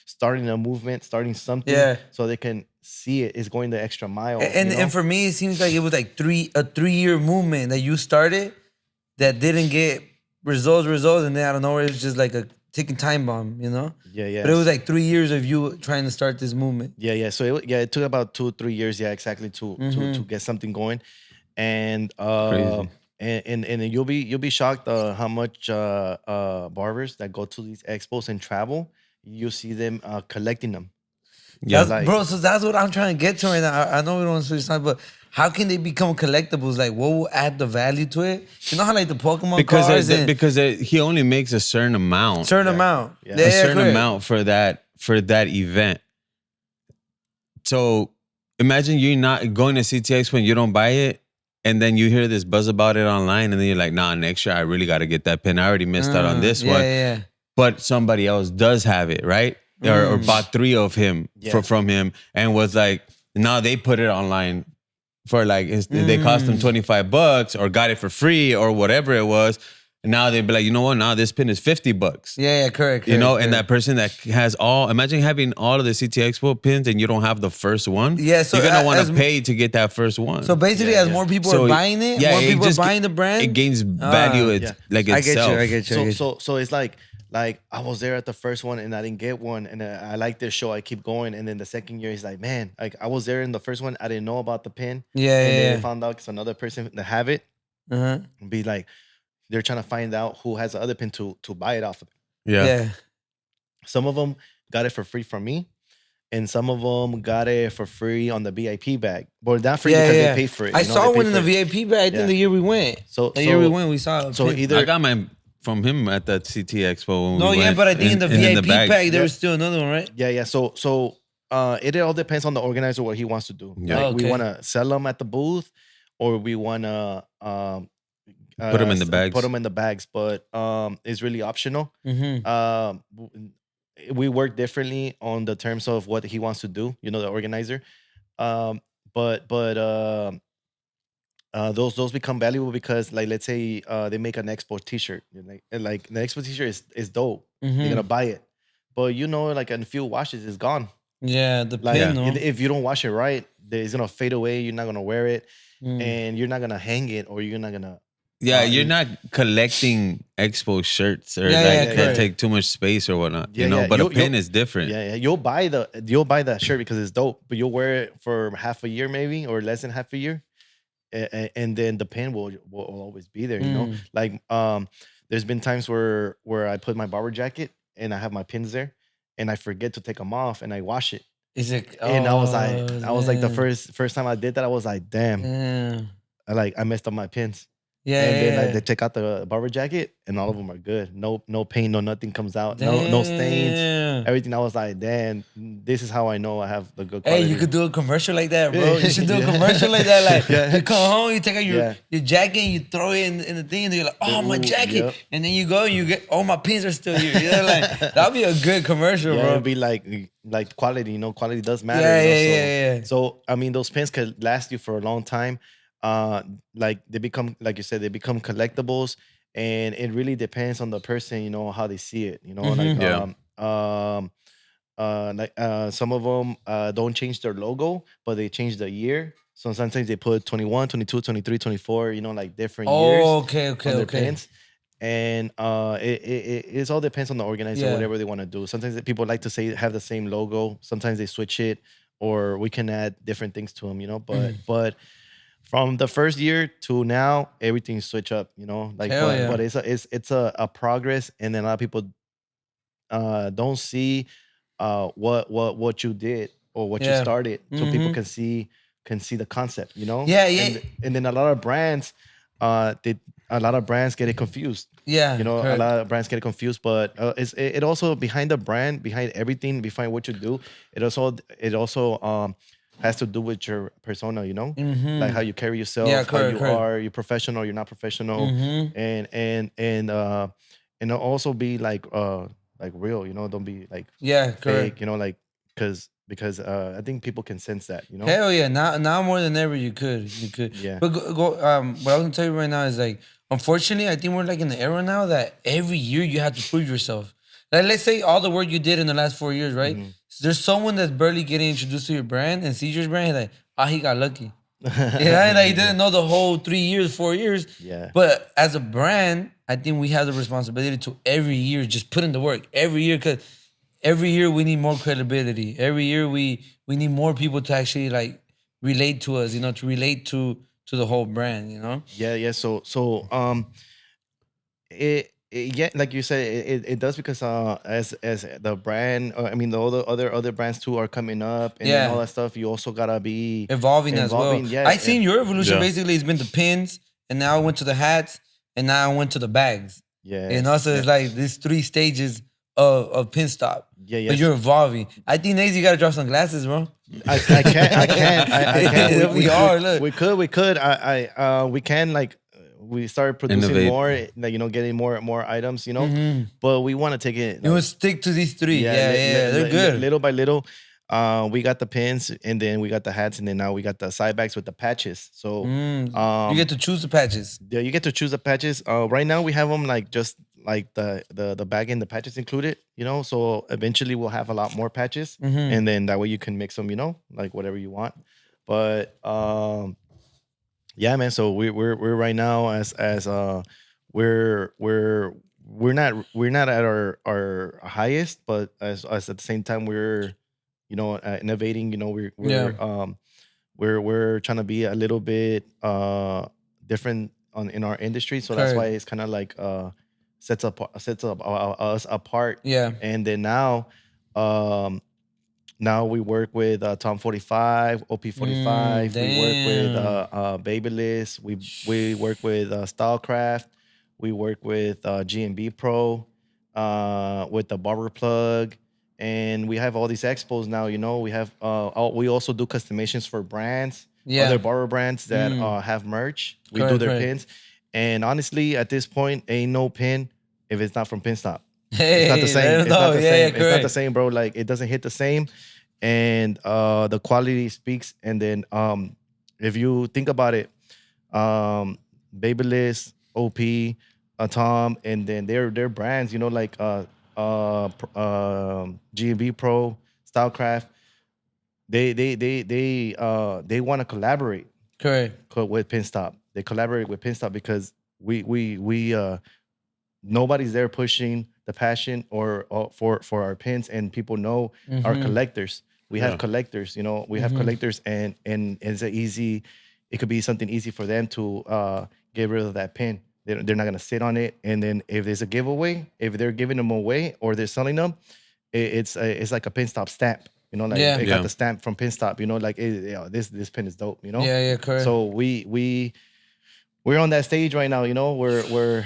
starting a movement, starting something, so they can see it is going the extra mile. And for me, it seems like it was like a 3-year movement that you started that didn't get results, and then out of nowhere it's just like a ticking time bomb, Yeah. But it was like 3 years of you trying to start this movement. Yeah. So it took about 2-3 years, exactly, to get something going, and and you'll be shocked how much barbers that go to these expos and travel, you see them collecting them. Yeah, Bro, so that's what I'm trying to get to right now. I know we don't want to switch time, but how can they become collectibles? Like, what will add the value to it? You know how like the Pokemon cards? Because he only makes a certain amount. A certain amount For that event. So imagine you're not going to CTX when you don't buy it, and then you hear this buzz about it online, and then you're like, nah, next year I really got to get that pin. I already missed out on this one. Yeah. But somebody else does have it, right? Or bought 3 of him from him, and was like, now they put it online for like, they cost them $25 or got it for free or whatever it was. And now they'd be like, you know what? Now this pin is $50. Yeah, correct. And that person that has imagine having all of the CT Expo pins and you don't have the first one. Yeah, so you're gonna want to pay to get that first one. So basically, as more people are buying it, more people are buying the brand, it gains value. Like itself. I get you. So it's like I was there at the first one and I didn't get one, and I like this show. I keep going, and then the second year is like, man, like I was there in the first one. I didn't know about the pin. And then I found out it's another person that have it. And be like, they're trying to find out who has the other pin to buy it off of. Yeah. Some of them got it for free from me, and some of them got it for free on the VIP bag. But not free because they paid for it. I saw one in the VIP bag. I think the year we went. The year we went, we saw it. So either I got mine from him at that CT Expo. When we went, but I think in the VIP bag there was still another one, right? Yeah. So it all depends on the organizer what he wants to do. Yeah. Like, we want to sell them at the booth, or we want to put them in the bags. Put them in the bags, but it's really optional. We work differently on the terms of what he wants to do. The organizer, but those become valuable because, like, let's say they make an expo T-shirt, like the expo T-shirt is dope. You're gonna buy it, but like in a few washes it's gone. Yeah, the pin. If you don't wash it right, it's gonna fade away. You're not gonna wear it, and you're not gonna hang it, or you're not gonna Yeah, you're not collecting expo shirts or Yeah, like yeah, that correct. take too much space or whatnot. Yeah, you know, yeah. but a You'll- pin you'll- is different. Yeah, you'll buy the shirt because it's dope, but you'll wear it for half a year maybe or less than half a year, and then the pin will always be there. You know, Mm. like there's been times where I put my barber jacket and I have my pins there, and I forget to take them off and I wash it, Is it? and I was like the man. first time I did that I was like, damn, Yeah. I messed up my pins. Yeah. And then yeah. they check out the barber jacket, and all of them are good. No paint, no nothing comes out, no stains, Damn. everything. I was like, damn, this is how I know I have the good Hey, quality. you could do a commercial like that, bro. You should do a commercial like that. Like, Yeah. you come home, you take out Yeah. your jacket, and you throw it in the thing, and you're like, oh, my Ooh, jacket. yep. And then you go and you get, oh, my pins are still here. You know, like, that'd be a good commercial, Yeah, bro. it'd be like quality. You know, quality does matter. Yeah, you know? yeah, so, yeah, yeah. So I mean, those pins could last you for a long time. Like they become, like you said, they become collectibles, and it really depends on the person. You know how they see it. You know, like some of them don't change their logo, but they change the year. So sometimes they put 21, 22, 23, 24, you know, like different years Oh, okay, on their okay. pins. And it all depends on the organizer, Yeah. whatever they want to do. Sometimes people like to say have the same logo. Sometimes they switch it, or we can add different things to them, you know. But from the first year to now, everything switch up, you know. Like, Hell but, yeah. but it's a progress, and then a lot of people don't see what you did or what you Yeah. started, so people Mhm. can see the concept, you know. Yeah, yeah. And then a lot of brands get it confused. Yeah, You know, correct. a lot of brands get confused, but it also behind the brand, behind everything, behind what you do, it also has to do with your persona, you know, like how you carry yourself, Yeah, how correct, you correct. are, you're professional, you're not professional, and also be like real, you know, don't be like Yeah, correct. fake, you know, like because I think people can sense that, you know. Hell yeah! Now more than ever, you could. Yeah. But what I was gonna tell you right now is like, unfortunately, I think we're like in the era now that every year you have to prove yourself. Like, let's say all the work you did in the last 4 years, right? Mm-hmm. There's someone that's barely getting introduced to your brand and sees your brand, he's like, ah, he got lucky. Yeah, like he didn't know the whole 3 years, 4 years. Yeah. But as a brand, I think we have the responsibility to every year just put in the work. Every year, because every year we need more credibility. Every year we need more people to actually like relate to us, you know, to relate to the whole brand, you know? Yeah. So yeah, like you said, it does because as the brand, I mean the other brands too are coming up, and Yeah. all that stuff. You also gotta be Evolving as well. Yeah, I seen your evolution Yeah. basically it's been the pins, and now I went to the hats, and now I went to the bags. Yeah. And also it's like these 3 stages of Pinstop. Yeah, But yes. you're evolving. I think next you gotta drop some glasses, bro. I can. We are, look. We could. We can, like, we started producing Innovate. more, like, you know, getting more items, you know. But we want to take it. You would stick to these 3. Yeah, they're good. Little by little, we got the pins, and then we got the hats, and then now we got the side bags with the patches. So, You get to choose the patches. yeah, you get to choose the patches. Right now we have them like just like the bag and the patches included, you know. So eventually we'll have a lot more patches, and then that way you can mix them, you know, like whatever you want. But yeah, man. So we're right now as we're not at our highest, but as at the same time we're, you know, innovating. You know, we're trying to be a little bit different in our industry. So that's Correct. why it's kind of like sets up us apart. Yeah. And then now we work with Tom 45, OP 45. We work with Babyliss. We work with Stylecraft. We work with G&B Pro, with the Barber Plug, and we have all these expos now. You know, we have we also do customizations for brands, Yeah. other barber brands that have merch. We do Correct, their correct. pins, and honestly, at this point, ain't no pin if it's not from Pinstop. Hey, It's not the same. let 'em It's not know. the Yeah, same. yeah, It's not the correct. same, bro. Like, it doesn't hit the same, and the quality speaks. And then if you think about it, Babyliss, OP, Tom, and then their brands, you know, like G&B Pro, Stylecraft, they want to collaborate Correct. with Pinstop. They collaborate with Pinstop because we nobody's there pushing the passion or for our pins, and people know our collectors. We have collectors, you know, we have collectors, and it's a easy. It could be something easy for them to get rid of that pin. They're not gonna sit on it, and then if there's a giveaway, if they're giving them away or they're selling them, it's like a Pinstop stamp. You know, like they got the stamp from Pinstop. You know, like this pin is dope. You know, Yeah, correct. So we're on that stage right now. You know, we're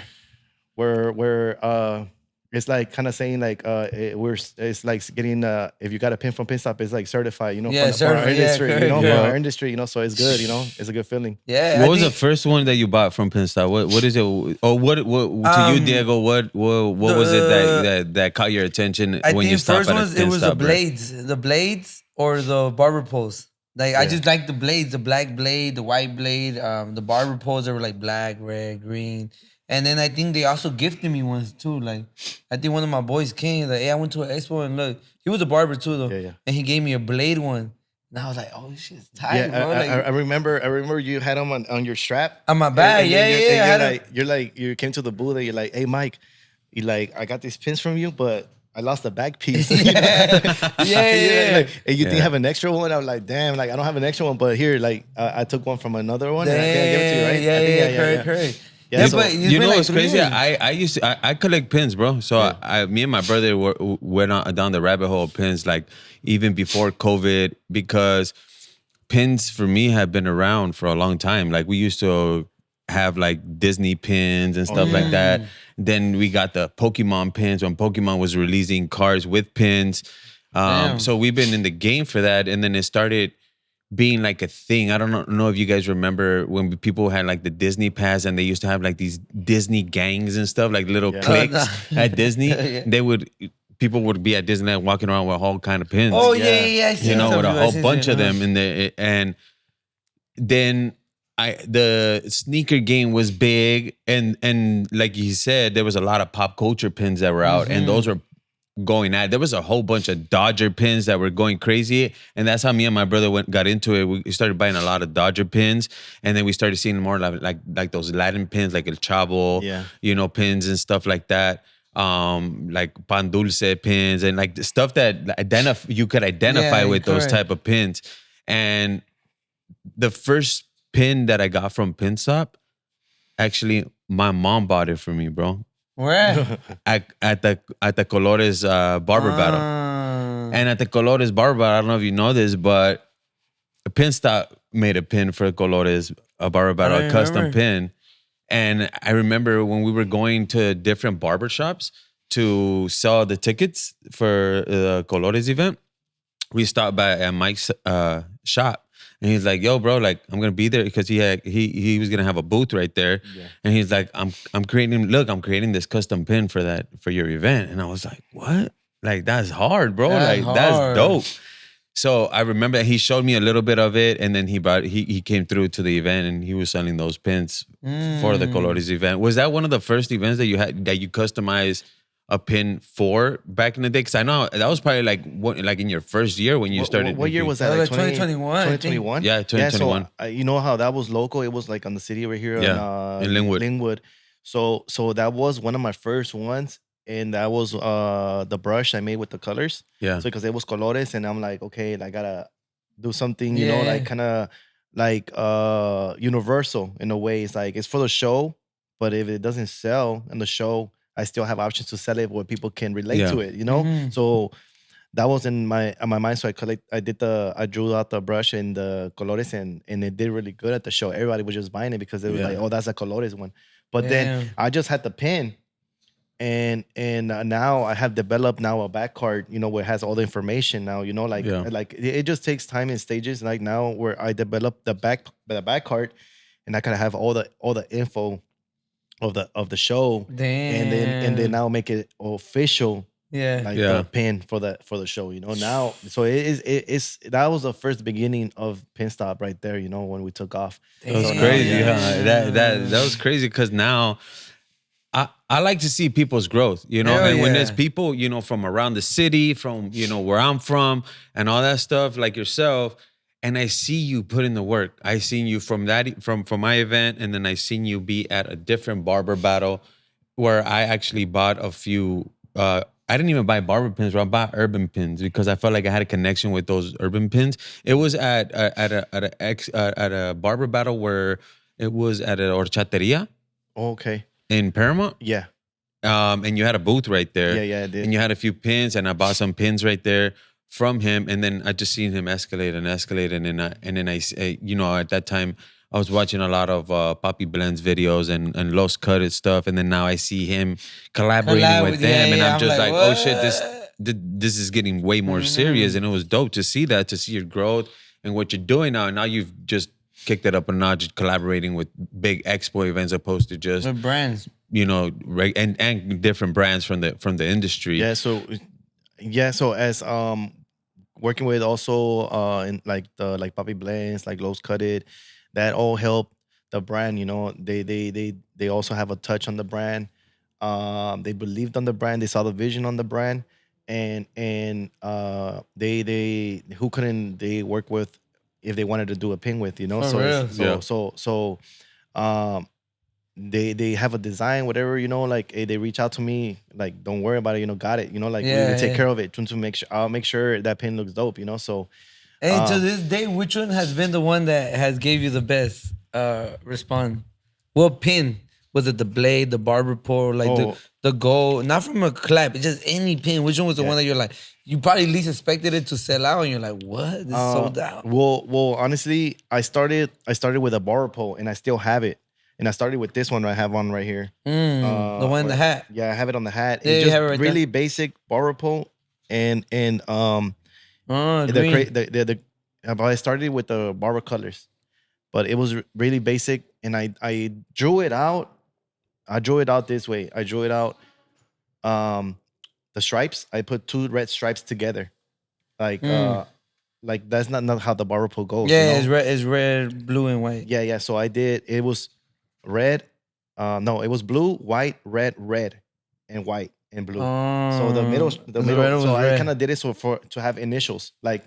it's like kind of saying like it's like getting if you got a pin from Pinstop, it's like certified. You know, for our industry. You know, for our industry. You know, so it's good. You know, it's a good feeling. Yeah. What was the first one that you bought from Pinstop? What is it? Or what to you, Diego? What was it that caught your attention when you stopped at a Pinstop? It was the blades or the barber poles. Like I just like the blades, the black blade, the white blade, the barber poles that were like black, red, green. And then I think they also gifted me ones too. Like I think one of my boys came, like, hey, I went to an expo and look, he was a barber too though. Yeah. And he gave me a blade one. And I was like, oh, this shit's tight, bro. I remember you had them on your strap. On my bag, You came to the booth and you're like, hey, Mike, I got these pins from you, but I lost the back piece. Yeah. And you think you have an extra one? I'm like, damn, like I don't have an extra one, but here, like I took one from another one and I can give it to you, right? Correct. Yeah, so, but you know like what's crazy? years. I used to I collect pins, bro. So me and my brother went down the rabbit hole of pins, like even before COVID, because pins for me have been around for a long time. Like we used to have like Disney pins and stuff like that. Then we got the Pokemon pins when Pokemon was releasing cards with pins. So we've been in the game for that, and then it started being like a thing. I don't know if you guys remember when people had like the Disney pass and they used to have like these Disney gangs and stuff, like little cliques at Disney. People would be at Disneyland walking around with all kind of pins. Oh yeah. I see You know, with a whole bunch of them. them in there. And then the sneaker game was big, and like you said, there was a lot of pop culture pins that were out, and those were going at. There was a whole bunch of Dodger pins that were going crazy, and that's how me and my brother got into it. We started buying a lot of Dodger pins, and then we started seeing more like those Latin pins, like El Chavo, you know, pins and stuff like that. Like Pan Dulce pins and like the stuff that you could identify with those type of pins. And the first pin that I got from Pinstop, actually, my mom bought it for me, bro. Where? At the Colores barber battle. And at the Colores barber battle, I don't know if you know this, but Pinstop made a pin for Colores, a barber battle, a custom pin. And I remember when we were going to different barbershops to sell the tickets for the Colores event, we stopped by at Mike's shop. And he's like, yo, bro, like, I'm going to be there because he was going to have a booth right there. Yeah. And he's like, I'm creating this custom pin for your event. And I was like, what? Like, that's hard, bro. That's dope. So I remember he showed me a little bit of it, and then he came through to the event and he was selling those pins for the Colores event. Was that one of the first events that you customized a pin for back in the day? Because I know that was probably like in your first year when you started. What year was that? Like 2021. 2021? Yeah, 2021. So, you know how that was local? It was like on the city over here in Linwood. So that was one of my first ones. And that was the brush I made with the colors. Yeah. So because it was colores, and I'm like, okay, I gotta do something, you know, like kind of like universal in a way. It's like it's for the show, but if it doesn't sell in the show, I still have options to sell it where people can relate to it, you know? So that was in my mind. So I drew out the brush and the colores, and it did really good at the show. Everybody was just buying it because they were like, oh, that's a colores one. But then I just had the pin. And now I have developed a back card, you know, where it has all the information now, you know, like it just takes time and stages. Like now where I developed the back card, and I kind of have all the info of the show. Damn. And then now make it official. The pin for the show, you know. Now, so it's that was the first beginning of Pinstop right there, you know, when we took off. That was crazy, that was crazy because now I like to see people's growth, you know, when there's people, you know, from around the city, from, you know, where I'm from and all that stuff like yourself, and I see you put in the work. I seen you from my event, and then I seen you be at a different barber battle where I actually bought a few. I didn't even buy barber pins, but I bought urban pins because I felt like I had a connection with those urban pins. It was at a barber battle where it was at a horchateria Okay. in Paramount. Yeah. And you had a booth right there. Yeah, I did. And you had a few pins, and I bought some pins right there from him. And then I just seen him escalate, and then at that time I was watching a lot of Papi Blend's videos and Los Cutted stuff, and then now I see him collaborating with them, and I'm just like, oh shit, this is getting way more serious, and it was dope to see that, to see your growth and what you're doing now. And now you've just kicked it up a notch, collaborating with big expo events, opposed to just The brands. and different brands from the industry. Yeah. So as working with also in like Papi Blends, like Los Cutted, that all helped the brand. They also have a touch on the brand. They believed on the brand. They saw the vision on the brand, and they who couldn't they work with if they wanted to do a pin with, They have a design, whatever, like they reach out to me, like, don't worry about it, got it, like we take care of it to make sure I'll make sure that pin looks dope, so. And to this day, which one has been the one that has gave you the best response? What pin? Was it the blade, the barber pole, like the gold? Not from a clap, it's just any pin. Which one was the one that you're like, you probably least expected it to sell out, and you're like, what? This is sold out. Well, honestly, I started with a barber pole, and I still have it. And I started with this one I have on right here. The one in the hat. Yeah, I have it on the hat. Yeah, it's you just have it right really there. basic barber pole, and Green. I started with the barber colors, but it was really basic, and I drew it out. I drew it out this way. I drew it out the stripes. I put 2 red stripes together, like that's not how the barber pole goes. Yeah, it's red, blue, and white. Yeah. So I did. It was red. No, it was blue, white, red, and white and blue. So the middle. So I kind of did it to have initials, like,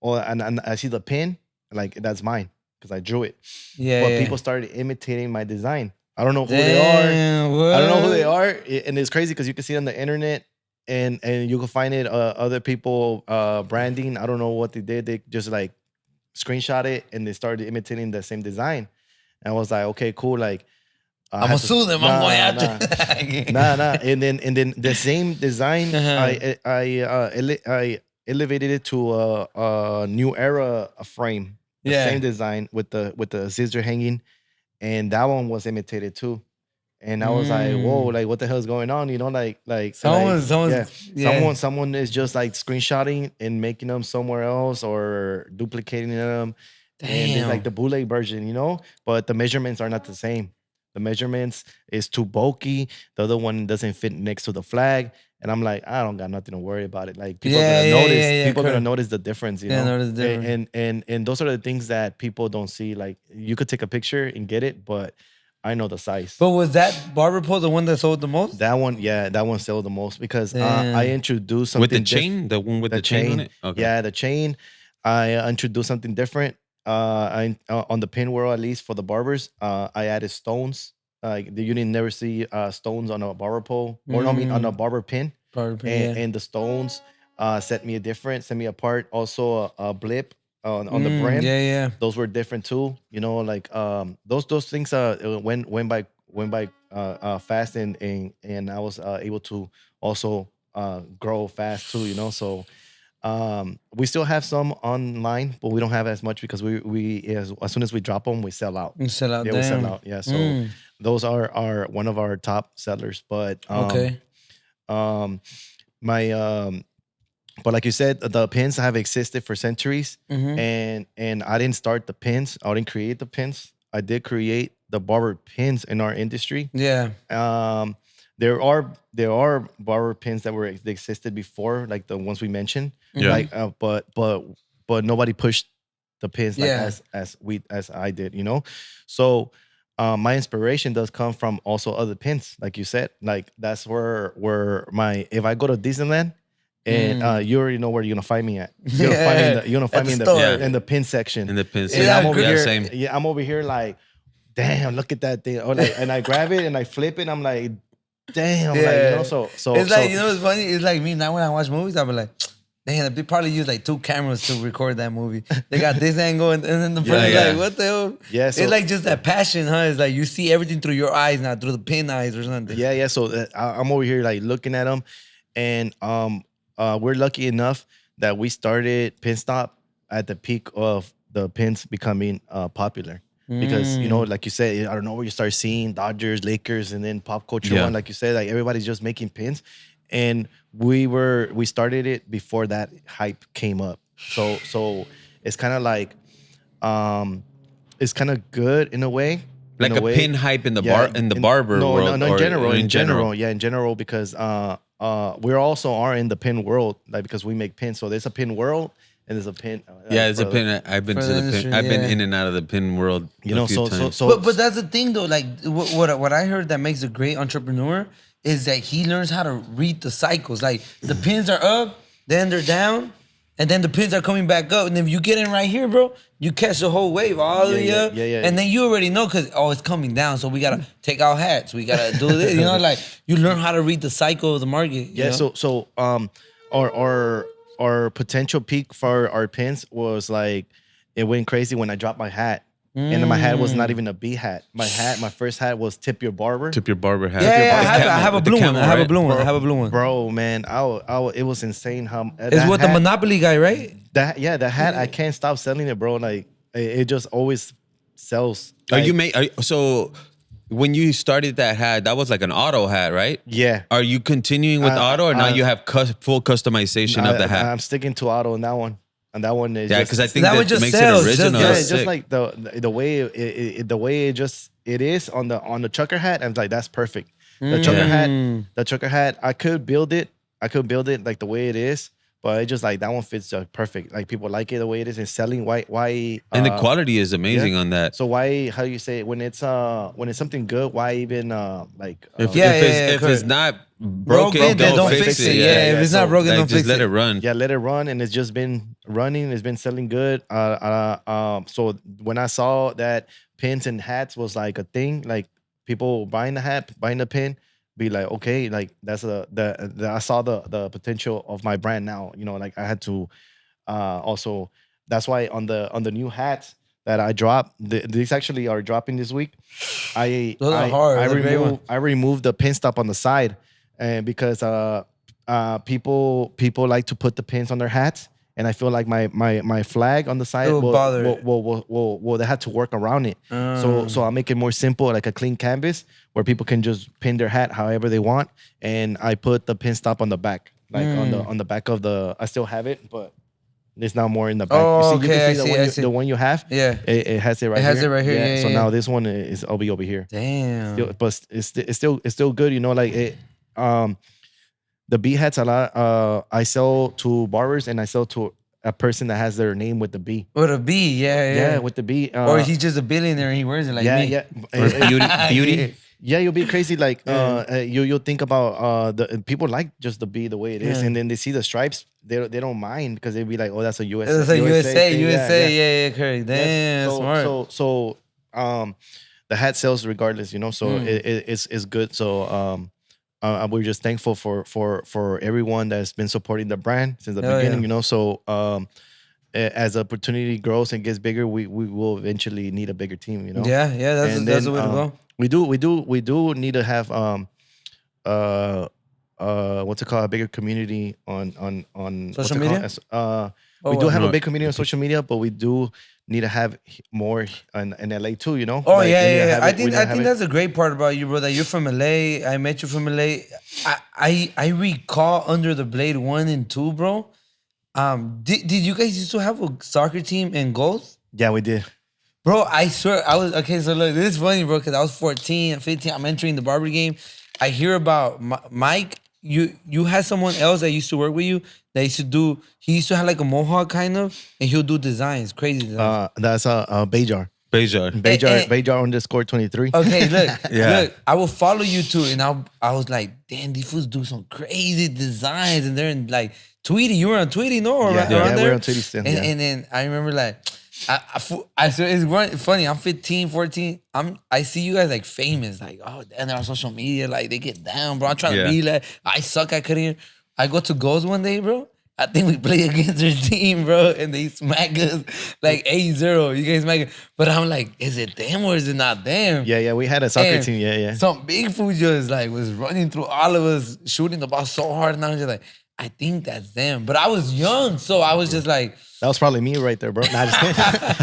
and I see the pin, like that's mine because I drew it. Yeah. But people started imitating my design. I don't know who they are. What? I don't know who they are, and it's crazy because you can see it on the internet, and you can find it other people branding. I don't know what they did. They just like screenshot it and they started imitating the same design. And I was like, okay, cool. Like, I'm gonna sue them. I'm going after. Nah. And then the same design, I elevated it to a new era frame. The same design with the scissor hanging, and that one was imitated too. And I was like, whoa, like what the hell is going on? Someone is just like screenshotting and making them somewhere else or duplicating them. Damn. And it's like the bootleg version, but the measurements are not the same. The measurements is too bulky. The other one doesn't fit next to the flag. And I'm like, I don't got nothing to worry about it. Like people are gonna notice. People are gonna notice the difference, notice the difference. And those are the things that people don't see. Like you could take a picture and get it, but I know the size. But was that barber pole the one that sold the most? That one, that one sold the most because I introduced something with the chain, the one with the chain on it. Okay. Yeah, the chain. I introduced something different. On the pin world, at least for the barbers, I added stones. You didn't never see stones on a barber pole, or on a barber pin. And the stones set me apart. Also, a blip on the brim. Yeah. Those were different too. Those things went by fast, and I was able to also grow fast too. So. We still have some online, but we don't have as much because we as soon as we drop them, we sell out. We sell out. Yeah, we sell out. Yeah, so those are one of our top sellers. But okay. But like you said, the pins have existed for centuries, and I didn't start the pins. I didn't create the pins. I did create the barber pins in our industry. Yeah. There are barber pins that existed before, like the ones we mentioned. Yeah. Like, but nobody pushed the pins like as I did, So my inspiration does come from also other pins, like you said. Like that's where if I go to Disneyland And you already know where you're gonna find me at. You're gonna find me in store. the pin section. In the pin And section. I'm over Yeah, here. same. Yeah, I'm over here like, damn, look at that thing. Or like, and I grab it and I flip it. I'm like, damn, like, you know. So it's like, you know what's funny? It's like me now when I watch movies, I'll be like, damn, they probably use like 2 cameras to record that movie. They got this angle and then the person's like, what the hell? Yeah, so- it's like just that passion, huh? It's like you see everything through your eyes, not through the pin eyes or something. Yeah. So I'm over here like looking at them, and we're lucky enough that we started Pinstop at the peak of the pins becoming popular. Because, you know, like you said, I don't know where you start seeing Dodgers, Lakers, and then pop culture one. Like you said, like everybody's just making pins. And we started it before that hype came up. So it's kind of like, it's kind of good in a way. Like a pin hype in the barber world. No, in general. general. Yeah, in general, because we also are in the pin world, like because we make pins. So there's a pin world and there's a pin. Yeah, it's a pin. I've been to the industry, pin. I've been yeah. in and out of the pin world. You know, a few times. But that's the thing though. Like what I heard that makes a great entrepreneur is that he learns how to read the cycles. Like the pins are up, then they're down, and then the pins are coming back up. And if you get in right here, bro, you catch the whole wave all the way up. Yeah. And then you already know because it's coming down. So we gotta take out hats. We gotta do this. You know, like you learn how to read the cycle of the market. Yeah. You know? Our potential peak for our pins was like it went crazy when I dropped my hat. And then my hat was not even a B hat. My first hat was Tip Your Barber. Tip your barber hat. Yeah, I have a with the blue one. camel, I have a right? blue one. I have a blue one. Bro, man, it was insane how It's with the Monopoly guy, right? that hat I can't stop selling it, bro. Like it just always sells. Are Like, you so when you started that hat, that was like an auto hat, right? Yeah. Are you continuing with auto, or now you have full customization of the hat? I'm sticking to auto on that one. And that one is Yeah, just- because I think That that, one just makes sells, it original. yeah, just- it's just Sick. like the way it is on the trucker hat. I'm like, that's perfect. The trucker hat, I could build it like the way it is, but it just like that one fits perfect. Like people like it the way it is and selling. Why? And the quality is amazing on that. So why? How do you say it? When it's something good? Why even like? If Yeah, it's not broken, then don't fix it. Yeah, if it's not broken, Like, don't just fix let it. it run. Yeah, let it run, and it's just been running. It's been selling good. So when I saw that pins and hats was like a thing, like people buying the hat, buying the pin, be like, okay, like that's I saw the potential of my brand now. You know, like I had to also. That's why on the new hats that I dropped, these actually are dropping this week. Those are hard. Those are great ones. I removed the pin stop on the side, and because people like to put the pins on their hats, and I feel like my flag on the side It will bother it. will they have to work around it. So I'll make it more simple, like a clean canvas where people can just pin their hat however they want, and I put the pin stop on the back, like on the back of the. I still have it, but. It's now more in the back. Oh, you can okay, I see. the one you have. Yeah. It has it right here. It has it right here, yeah, so yeah. now this one I'll be over here. Damn. But it's still good, you know. Like it, the B hats a lot. I sell to barbers and I sell to a person that has their name with the B. With a B, yeah. With the B. Or he's just a billionaire and he wears it like me. Yeah. Beauty. Yeah, you'll be crazy. Like you'll think about the people like just the B the way it is, and then they see the stripes. They don't mind because they'll be like, oh, that's a USA. It's like USA, thing. yeah, correct. Damn, smart. So the hat sells regardless, you know. So it's good. So we're just thankful for everyone that's been supporting the brand since the beginning, you know. So as opportunity grows and gets bigger, we will eventually need a bigger team, you know. Yeah, that's the way to go. We do need to have what's it called, a bigger community on Social media. We do have a big community on social media, but we do need to have more in LA too, you know. Oh Like, we need to yeah. have I it- we think need to have it- that's a great part about you, bro. That you're from LA. I met you from LA. I recall Under the Blade 1 and 2, bro. Did you guys used to have a soccer team in Gulf? Yeah, we did. Bro, I swear, I was, okay, so look, this is funny, bro, because I was 14, 15, I'm entering the barber game. I hear about Mike, you had someone else that used to work with you that he used to have like a mohawk kind of, and he'll do designs, crazy designs. That's Bejar. Bejar. Bejar _23. Okay, look, Yeah. look, I will follow you too, and I was like, damn, these fools do some crazy designs, and they're in like Tweety. You were on Tweety, no? Or Yeah, around there? we're on Tweety still. And, Yeah. and then I remember like, I so it's funny. I'm 15, 14. I see you guys like famous, like and they're on social media, like they get down, bro. I'm trying to be like, I suck. I couldn't. Hear. I go to goals one day, bro. I think we play against their team, bro, and they smack us like 8-0. You guys smack us. But I'm like, is it them or is it not them? Yeah, we had a soccer And team. Yeah. Some big food just like was running through all of us, shooting the ball so hard, and I was just like, I think that's them. But I was young, so I was just like, That was probably me right there, bro. Nah, just kidding.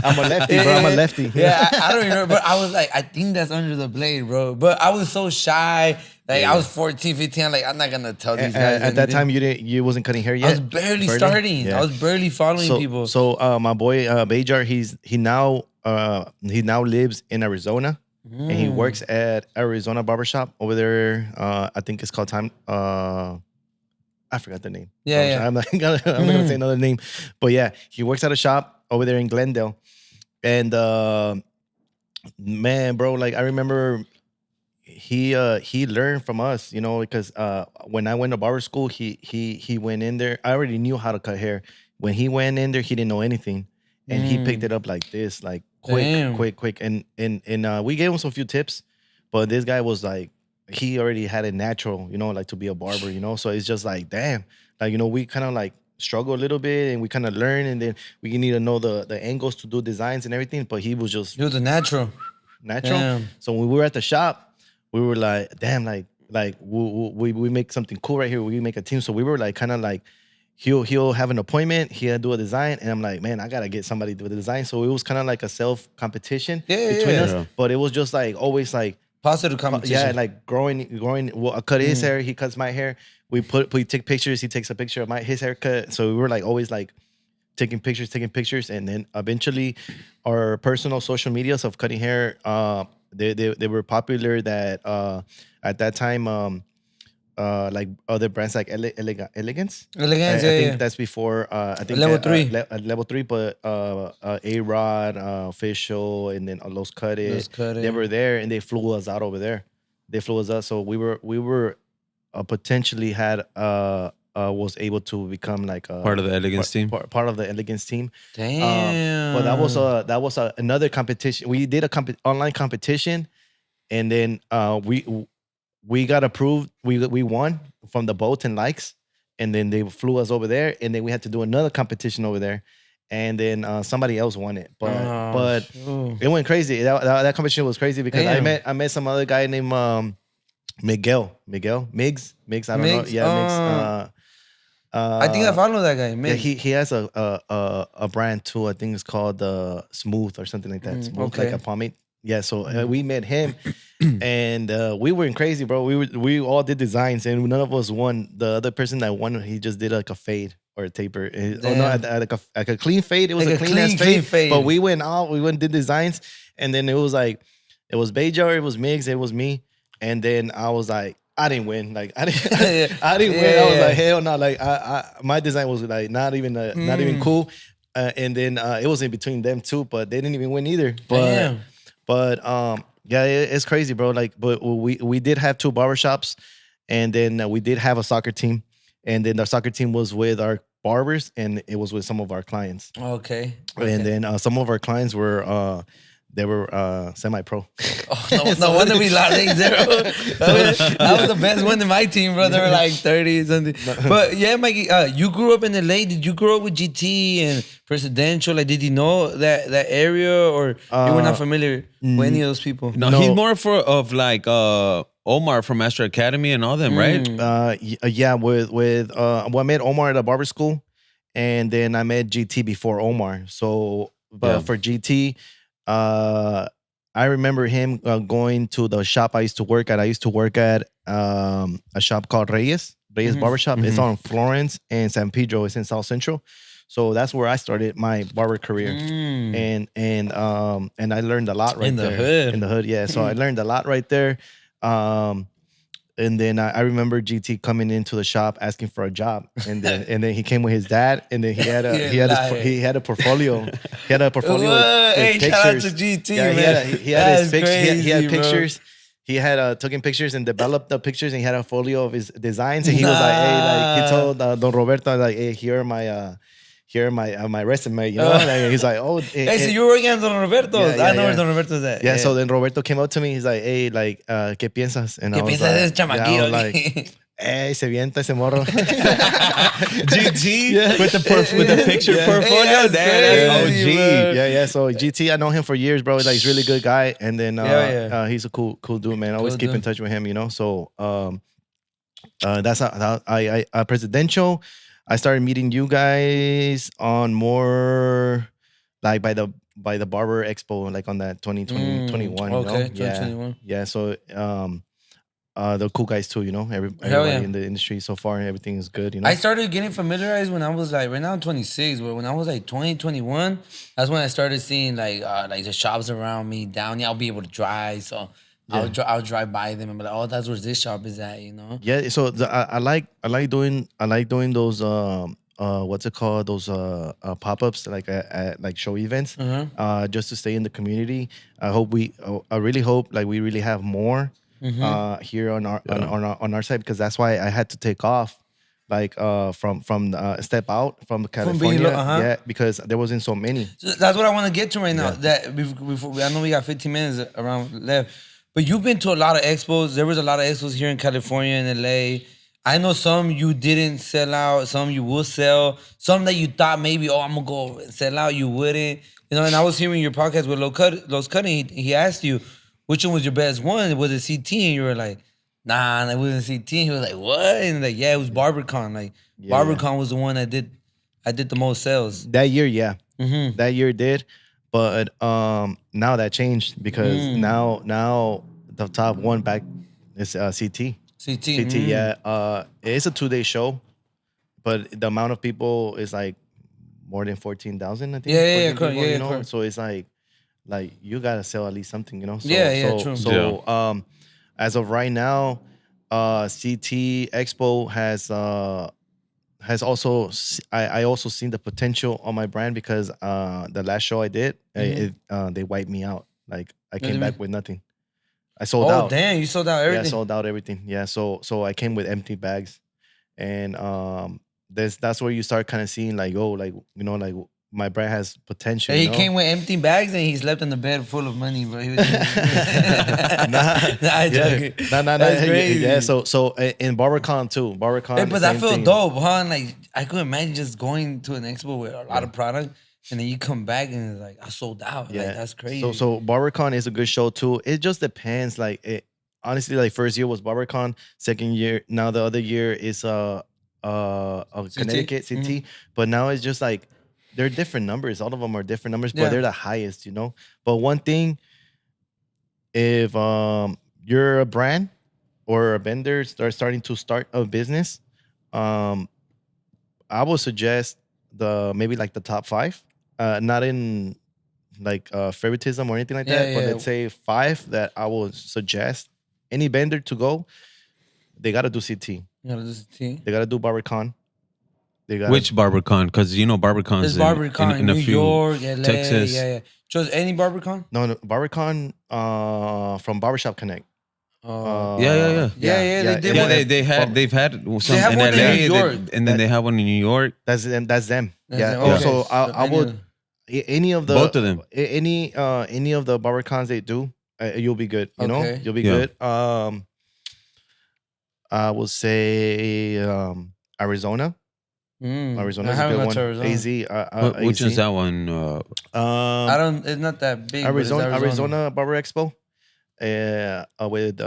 I'm a lefty, bro. I'm a lefty. Yeah, I don't remember, but I was like, I think that's under the blade, bro. But I was so shy. Like I was 14, 15. I'm like, I'm not gonna tell these guys. At that time, you wasn't cutting hair yet. I was barely starting. Yeah. I was barely following people. So my boy Bajar, he now lives in Arizona, and he works at Arizona Barbershop over there. I think it's called Time. I forgot the name. Yeah. I'm not gonna say another name, but yeah, he works at a shop over there in Glendale, and man, bro, like I remember he learned from us, you know, because when I went to barber school, he went in there. I already knew how to cut hair. When he went in there, he didn't know anything, and he picked it up like this, like quick, and we gave him some few tips, but this guy was like, he already had it natural, you know, like to be a barber, you know. So it's just like, damn, like, you know, we kind of like struggle a little bit, and we kind of learn, and then we need to know the angles to do designs and everything. But he was just He was a natural. Damn. So when we were at the shop, we were like, damn, like we make something cool right here. We make a team. So we were like kind of like, he'll have an appointment, he'll do a design, and I'm like, man, I gotta get somebody to do the design. So it was kind of like a self competition between us, but it was just like always like positive competition. Yeah, like growing. Well, I cut his hair, he cuts my hair. We take pictures. He takes a picture of his haircut. So we were like always like taking pictures, and then eventually our personal social medias of cutting hair, they were popular. That at that time, like other brands like Elegance. Elegance, I think that's before. I think Level 3. Level 3, but A-Rod, Official, and then Los Cut It. They were there, and they flew us out over there. They flew us out, so we were potentially had was able to become like part of the Elegance team. Part of the Elegance team. Damn. But that was another competition. We did a online competition, and then we got approved. We won from the boat and likes, and then they flew us over there, and then we had to do another competition over there, and then somebody else won it. But it went crazy. That competition was crazy because I met some other guy named Miguel, Migs. I don't know. Yeah, Migs. I think I follow that guy. Yeah, he has a brand too. I think it's called Smooth or something like that. Smooth, like a pomade. Yeah, so we met him, and we were crazy, bro. We all did designs, and none of us won. The other person that won, he just did like a fade or a taper. Oh no, like a clean fade. It was like a clean ass fade. But we went did designs, and then it was Bajar, it was Migs, it was me, and then I was like, I didn't win. Like I didn't win. I was like, hell no. Like my design was like not even cool. And then it was in between them two, but they didn't even win either. But yeah, it's crazy, bro. Like, but we did have 2 barbershops, and then we did have a soccer team, and then the soccer team was with our barbers, and it was with some of our clients. Okay. And then some of our clients were they were semi-pro. Oh, no wonder we lost 8-0. That was the best one in my team, bro. They were like 30 something. But yeah, Mikey, you grew up in LA. Did you grow up with GT and Presidential? Like, did you know that area, or you were not familiar with any of those people? No, he's more of like Omar from Master Academy and all them, right? Yeah, well, I met Omar at a barber school, and then I met GT before Omar. So, but for GT, I remember him going to the shop I used to work at. I used to work at a shop called Reyes Barbershop. It's on Florence and San Pedro. It's in South Central. So that's where I started my barber career. And I learned a lot right there. In the hood, yeah. So I learned a lot right there. And then I remember GT coming into the shop asking for a job, and then he came with his dad, and then he had a portfolio. He had a portfolio with hey, pictures. shout out to GT, man. He had his pictures. He had pictures. he had taken pictures and developed the pictures, and he had a folio of his designs, and he was like, hey, like he told Don Roberto, like, hey, here are my resume, you know. Like, he's like, oh, Hey, so you were working at Don Roberto's. Yeah, I know yeah. where Don Roberto's at. yeah. So then Roberto came up to me. He's like, hey, like, ¿qué piensas? And ¿Qué I was piensas de ese like, I chamaquillo? was like, hey, se vienta ese morro. GT with the picture portfolio. Hey, that's That's crazy, OG. bro. Yeah. So GT, I know him for years, bro. Like, he's a really good guy. And then he's a cool dude, man. I always keep in touch with him, you know. So that's how I presidential. I started meeting you guys on more like by the Barber Expo, like on that 2021. You know? Okay, 2021. Yeah. So the cool guys too, you know. Everybody yeah. in the industry so far, everything is good, you know. I started getting familiarized when I was like, right now I'm 26, but when I was like 20, 21, that's when I started seeing like the shops around me down. Yeah, I'll be able to drive, so I'll drive by them and be like, oh, that's where this shop is at, you know. Yeah, so I like doing those what's it called, those pop-ups like at like show events, just to stay in the community. I really hope like we really have more here on our side, because that's why I had to take off like from step out from California, yeah, because there wasn't so many. So that's what I want to get to right now. That before, I know we got 15 minutes around left. But you've been to a lot of expos. There was a lot of expos here in California and LA. I know some you didn't sell out, some you will sell, some that you thought maybe, oh, I'm gonna go sell out, you wouldn't. You know, and I was hearing your podcast with Los Cutting. He asked you, which one was your best one? Was it CT? And you were like, nah, it wasn't CT. And he was like, what? And like, yeah, it was BarberCon. Like, BarberCon was the one I did the most sales. That year, yeah. That year did. But now that changed, because now the top one back is CT. CT, yeah. It's a 2-day show, but the amount of people is like more than 14,000, I think. Yeah, 14 correct, people, yeah, you know? correct. So it's like you gotta sell at least something, you know. So, True. As of right now, CT Expo has also, I also seen the potential on my brand, because the last show I did, they wiped me out. Like, I came back with nothing. I sold out. Oh, damn, you sold out everything. Yeah, I sold out everything. Yeah, so I came with empty bags, and that's where you start kind of seeing like, oh, like, you know, like my brand has potential. He you know? came with empty bags and he slept in the bed full of money, bro. He was I'm joking. That's crazy. Yeah, so in BarberCon too. BarberCon. Hey, but that felt dope, huh? Like, I could imagine just going to an expo with a lot of product, and then you come back and it's like, I sold out. Yeah, like, that's crazy. So BarberCon is a good show too. It just depends. Like, honestly, like, first year was BarberCon. Second year, now the other year is Connecticut CT. But now it's just like, they're different numbers. All of them are different numbers, but they're the highest, you know. But one thing, if you're a brand or a vendor starting to start a business, I would suggest maybe like the top 5, not in like favoritism or anything like that, but let's say 5 that I would suggest any vendor to go. They gotta do CT. You gotta do CT. They gotta do BarberCon. Which BarberCon? Because you know BarberCon is BarberCon in a New few, York, LA, Texas. Yeah. Just any BarberCon? No, BarberCon from Barbershop Connect. Yeah. They did one. They've had some have in one in LA, New York. and then they have one in New York. That's them. Yeah. them. Okay. So I would any of the Both of them. any of the BarberCons they do, you'll be good. You know, Okay. you'll be Yeah. good. I will say Arizona. Arizona's I a haven't good been one. to Arizona. AZ. Which is that one? I don't. It's not that big. Arizona, but it's Arizona Barber Expo. With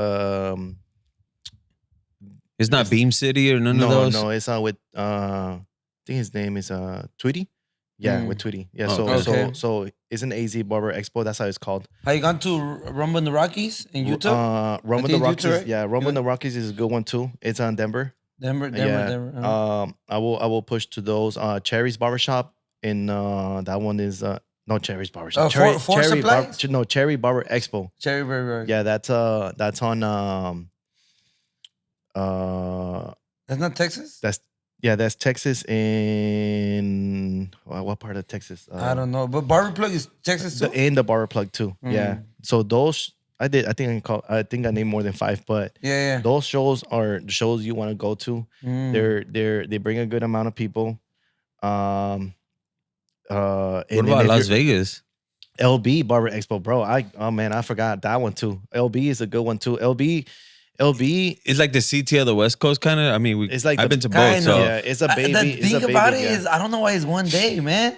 It's not Beam City or none of those. No, it's with I think his name is Tweety. Yeah, with Tweety. Yeah, Oh, so it's an AZ Barber Expo. That's how it's called. Have you gone to Rumble in the Rockies in Utah? Rumble in think the Utah, Rockies. right? Yeah, Rumble in the Rockies is a good one too. It's on Denver. Denver. I will push to those. Cherry's Barbershop in that one is no Cherry's Barbershop. Four Supplies? Cherry Barber Expo. Cherry Burger. Yeah, that's on That's not Texas? That's Texas in what part of Texas? I don't know. But Barber Plug is Texas too? In the Barber Plug too. Yeah. So those I did. I think I named more than 5, but Yeah. those shows are the shows you want to go to. They bring a good amount of people. What about Las Vegas? LB Barber Expo, bro. I forgot that one too. LB is a good one too. LB It's like the CT of the West Coast, kind of. I mean, It's like I've the- been to Kinda. both. So yeah, it's a baby. The It's a thing baby, about it yeah. is, I don't know why it's one day, man.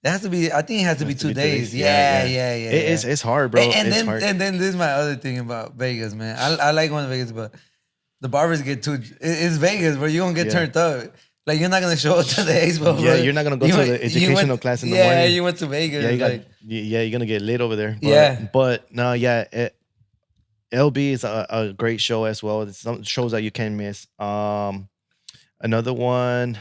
It has to be. I think it has to be 2 days. Yeah. Yeah. It's hard, bro. And it's then hard. and then this is my other thing about Vegas, man. I like going to Vegas, but the barbers get too. It's Vegas, bro. You're gonna get Yeah. turned up. Like you're not gonna show up to the expo, bro. Yeah, you're not gonna go You to went- the you educational went- class in the Yeah, morning. you went to Vegas. Yeah, you're gonna get lit over there. But, Yeah. but no, yeah, LB is a great show as well. It's some shows that you can't miss. Another one.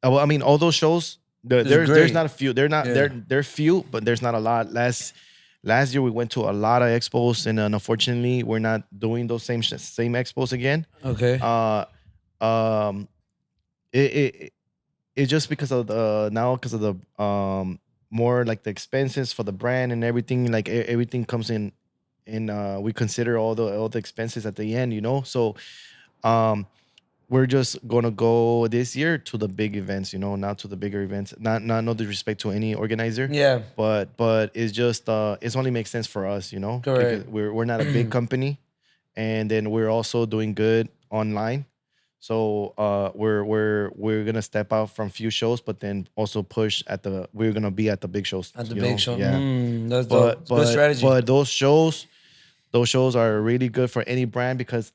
Well, I mean, all those shows. There's great. not a few. They're not. Yeah. They're few, but there's not a lot. Last year we went to a lot of expos, and unfortunately, we're not doing those same expos again. Okay. It's just because of the more like the expenses for the brand and everything. Like everything comes in, and we consider all the expenses at the end. So we're just gonna go this year to the big events. Not to the bigger events. Not no disrespect to any organizer. Yeah. But it's just it's only makes sense for us. Correct. Because we're not a big company, and then we're also doing good online. So we're gonna step out from few shows, but then also push we're gonna be at the big shows. At the big show. Yeah. That's dope. Good strategy. But those shows are really good for any brand because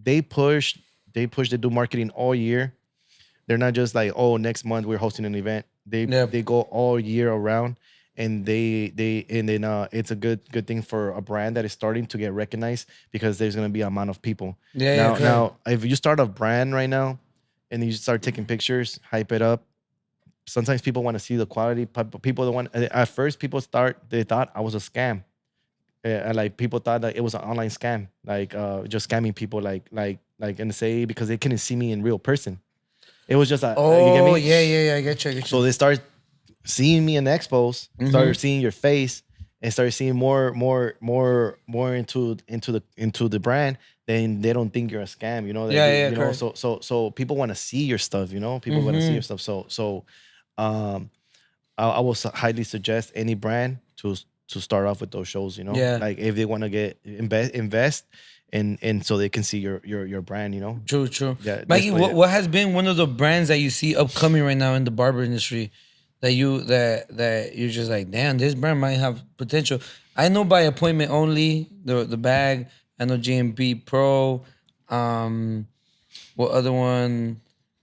they do marketing all year. They're not just like, oh, next month we're hosting an event. They go all year around, and it's a good thing for a brand that is starting to get recognized because there's gonna be an amount of people. Now, if you start a brand right now and you start taking pictures, hype it up. Sometimes people want to see the quality. People don't want. At first, they thought I was a scam. Like people thought that it was an online scam, like just scamming people, like and say because they couldn't see me in real person. It was just you get me? Yeah, I get you. So they start seeing me in expos, start seeing your face, and start seeing more into the brand. Then they don't think you're a scam, correct. So people want to see your stuff, People want to see your stuff. So, I will highly suggest any brand to start off with those shows, Yeah. Like if they want to invest and so they can see your brand, True. Yeah, Mikey, display it. what has been one of the brands that you see upcoming right now in the barber industry that you're just like, damn, this brand might have potential? I know by appointment only, the bag. I know GMP Pro. What other one?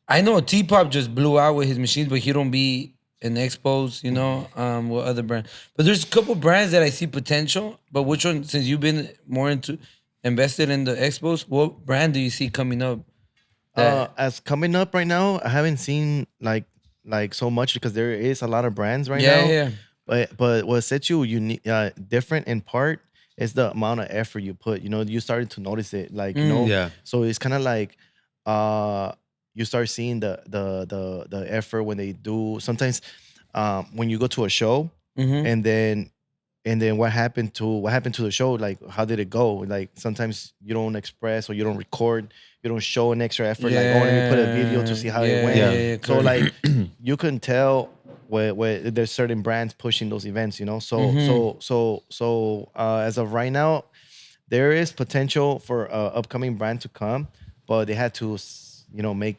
I know T-Pop just blew out with his machines, but he don't be in expos, what other brand? But there's a couple brands that I see potential, but which one, since you've been more invested in the expos, what brand do you see coming up? As coming up right now, I haven't seen like so much because there is a lot of brands right now. Yeah. But what sets you unique, different in part is the amount of effort you put. You started to notice it, Yeah. So it's kind of like you start seeing the effort when they do. Sometimes when you go to a show and then what happened to the show? Like how did it go? Like sometimes you don't express or you don't record, you don't show an extra effort. Like let me put a video to see how it went. Yeah, So like you can tell where there's certain brands pushing those events. So as of right now, there is potential for an upcoming brand to come, but they had to make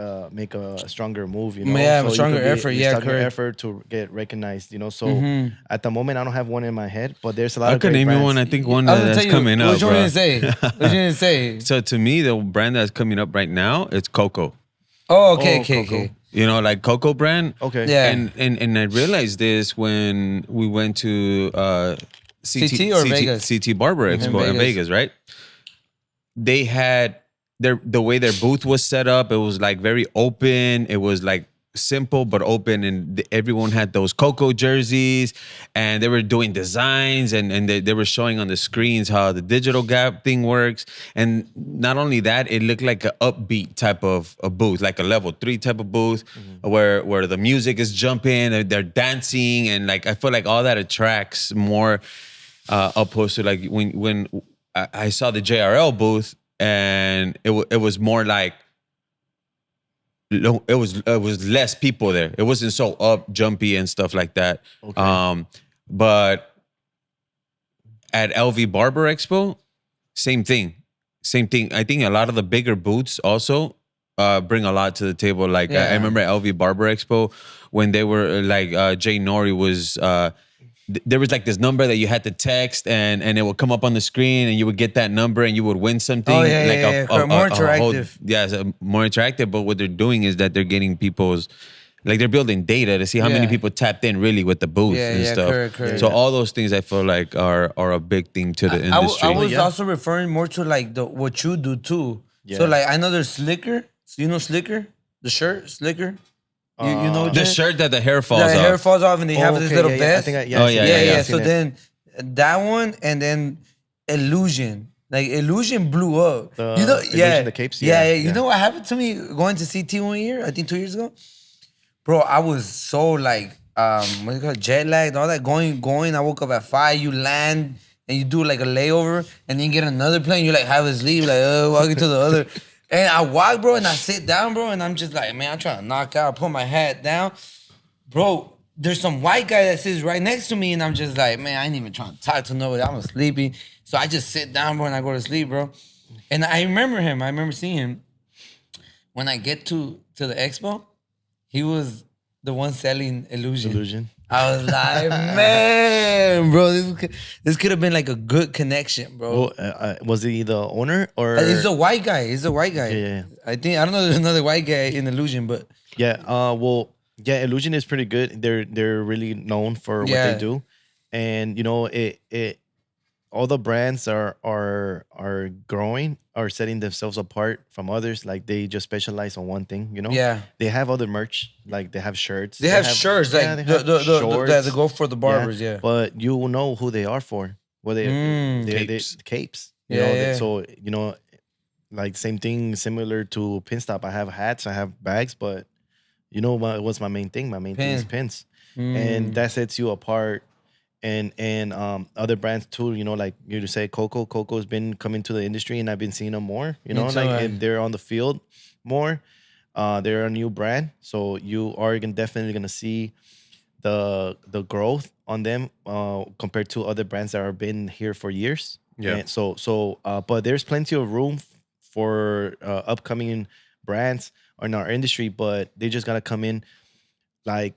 a stronger move. Yeah, So stronger you could effort. Yeah, stronger correct. effort to get recognized. So at the moment, I don't have one in my head, but there's a lot. I of could great name you brands. one. I think one I was gonna that's tell you, coming up, what you bro. gonna say? What you gonna say? So to me, the brand that's coming up right now, it's Coco. Oh, okay. Coco. Like Coco brand. Okay. Yeah. And I realized this when we went to CT or Vegas? CT Barber Expo in Vegas, right? They had the way their booth was set up. It was like very open. It was like simple but open, and everyone had those Coco jerseys, and they were doing designs, and they were showing on the screens how the digital gap thing works. And not only that, it looked like an upbeat type of a booth, like a level 3 type of booth, where the music is jumping and they're dancing, and like I feel like all that attracts more opposed to like when I saw the JRL booth, and it was more like it was less people there. It wasn't so up jumpy and stuff like that. Okay. But at LV Barber Expo, same thing. I think a lot of the bigger booths also bring a lot to the table. Like I remember at LV Barber Expo when they were like Jay Nori was. There was like this number that you had to text, and it would come up on the screen, and you would get that number, and you would win something. Oh, more more interactive. more interactive. But what they're doing is that they're getting people's, like they're building data to see how many people tapped in really with the booth and stuff. Correct. So all those things I feel like are a big thing to the industry. I was also referring more to like what you do too. So like I know there's Slicker. So you know Slicker, the shirt Slicker. You know the Jay? shirt that the hair falls off. The hair falls off, and they have this little vest. Yeah. So then that one, and then Illusion. Like Illusion blew up. You know, Illusion, the capes. You know what happened to me going to CT 1 year? I think 2 years ago. Bro, I was so like what do you call it, jet lagged, all that going. I woke up at 5. You land and you do like a layover, and then you get another plane. You like have a sleep, like walking to the other. And I walk, bro, and I sit down, bro, and I'm just like, man, I'm trying to knock out. I put my hat down. Bro, there's some white guy that sits right next to me, and I'm just like, man, I ain't even trying to talk to nobody. I'm sleepy. So I just sit down, bro, and I go to sleep, bro. And I remember him. I remember seeing him. When I get to the expo, he was the one selling Illusion. I was like, man, bro, this could have been like a good connection, bro. Well, was he the owner or? He's a white guy. Yeah. I don't know. There's another white guy in Illusion, but Illusion is pretty good. They're really known for what they do, and you know it. All the brands are growing, are setting themselves apart from others. Like they just specialize on one thing, you know. Yeah. They have other merch, like they have shirts. They have shirts, like the shorts. that go for the barbers, yeah. But you will know who they are for. Well, they capes. You know, so you know, like same thing, similar to Pinstop. I have hats, I have bags, but you know what's my main thing? My main thing is pins, and that sets you apart. And other brands too, you know, like you just say Coco's been coming to the industry, and I've been seeing them more, you know, and they're on the field more. They're a new brand, so you are definitely gonna see the growth on them compared to other brands that have been here for years. Yeah. And but there's plenty of room for upcoming brands in our industry, but they just gotta come in like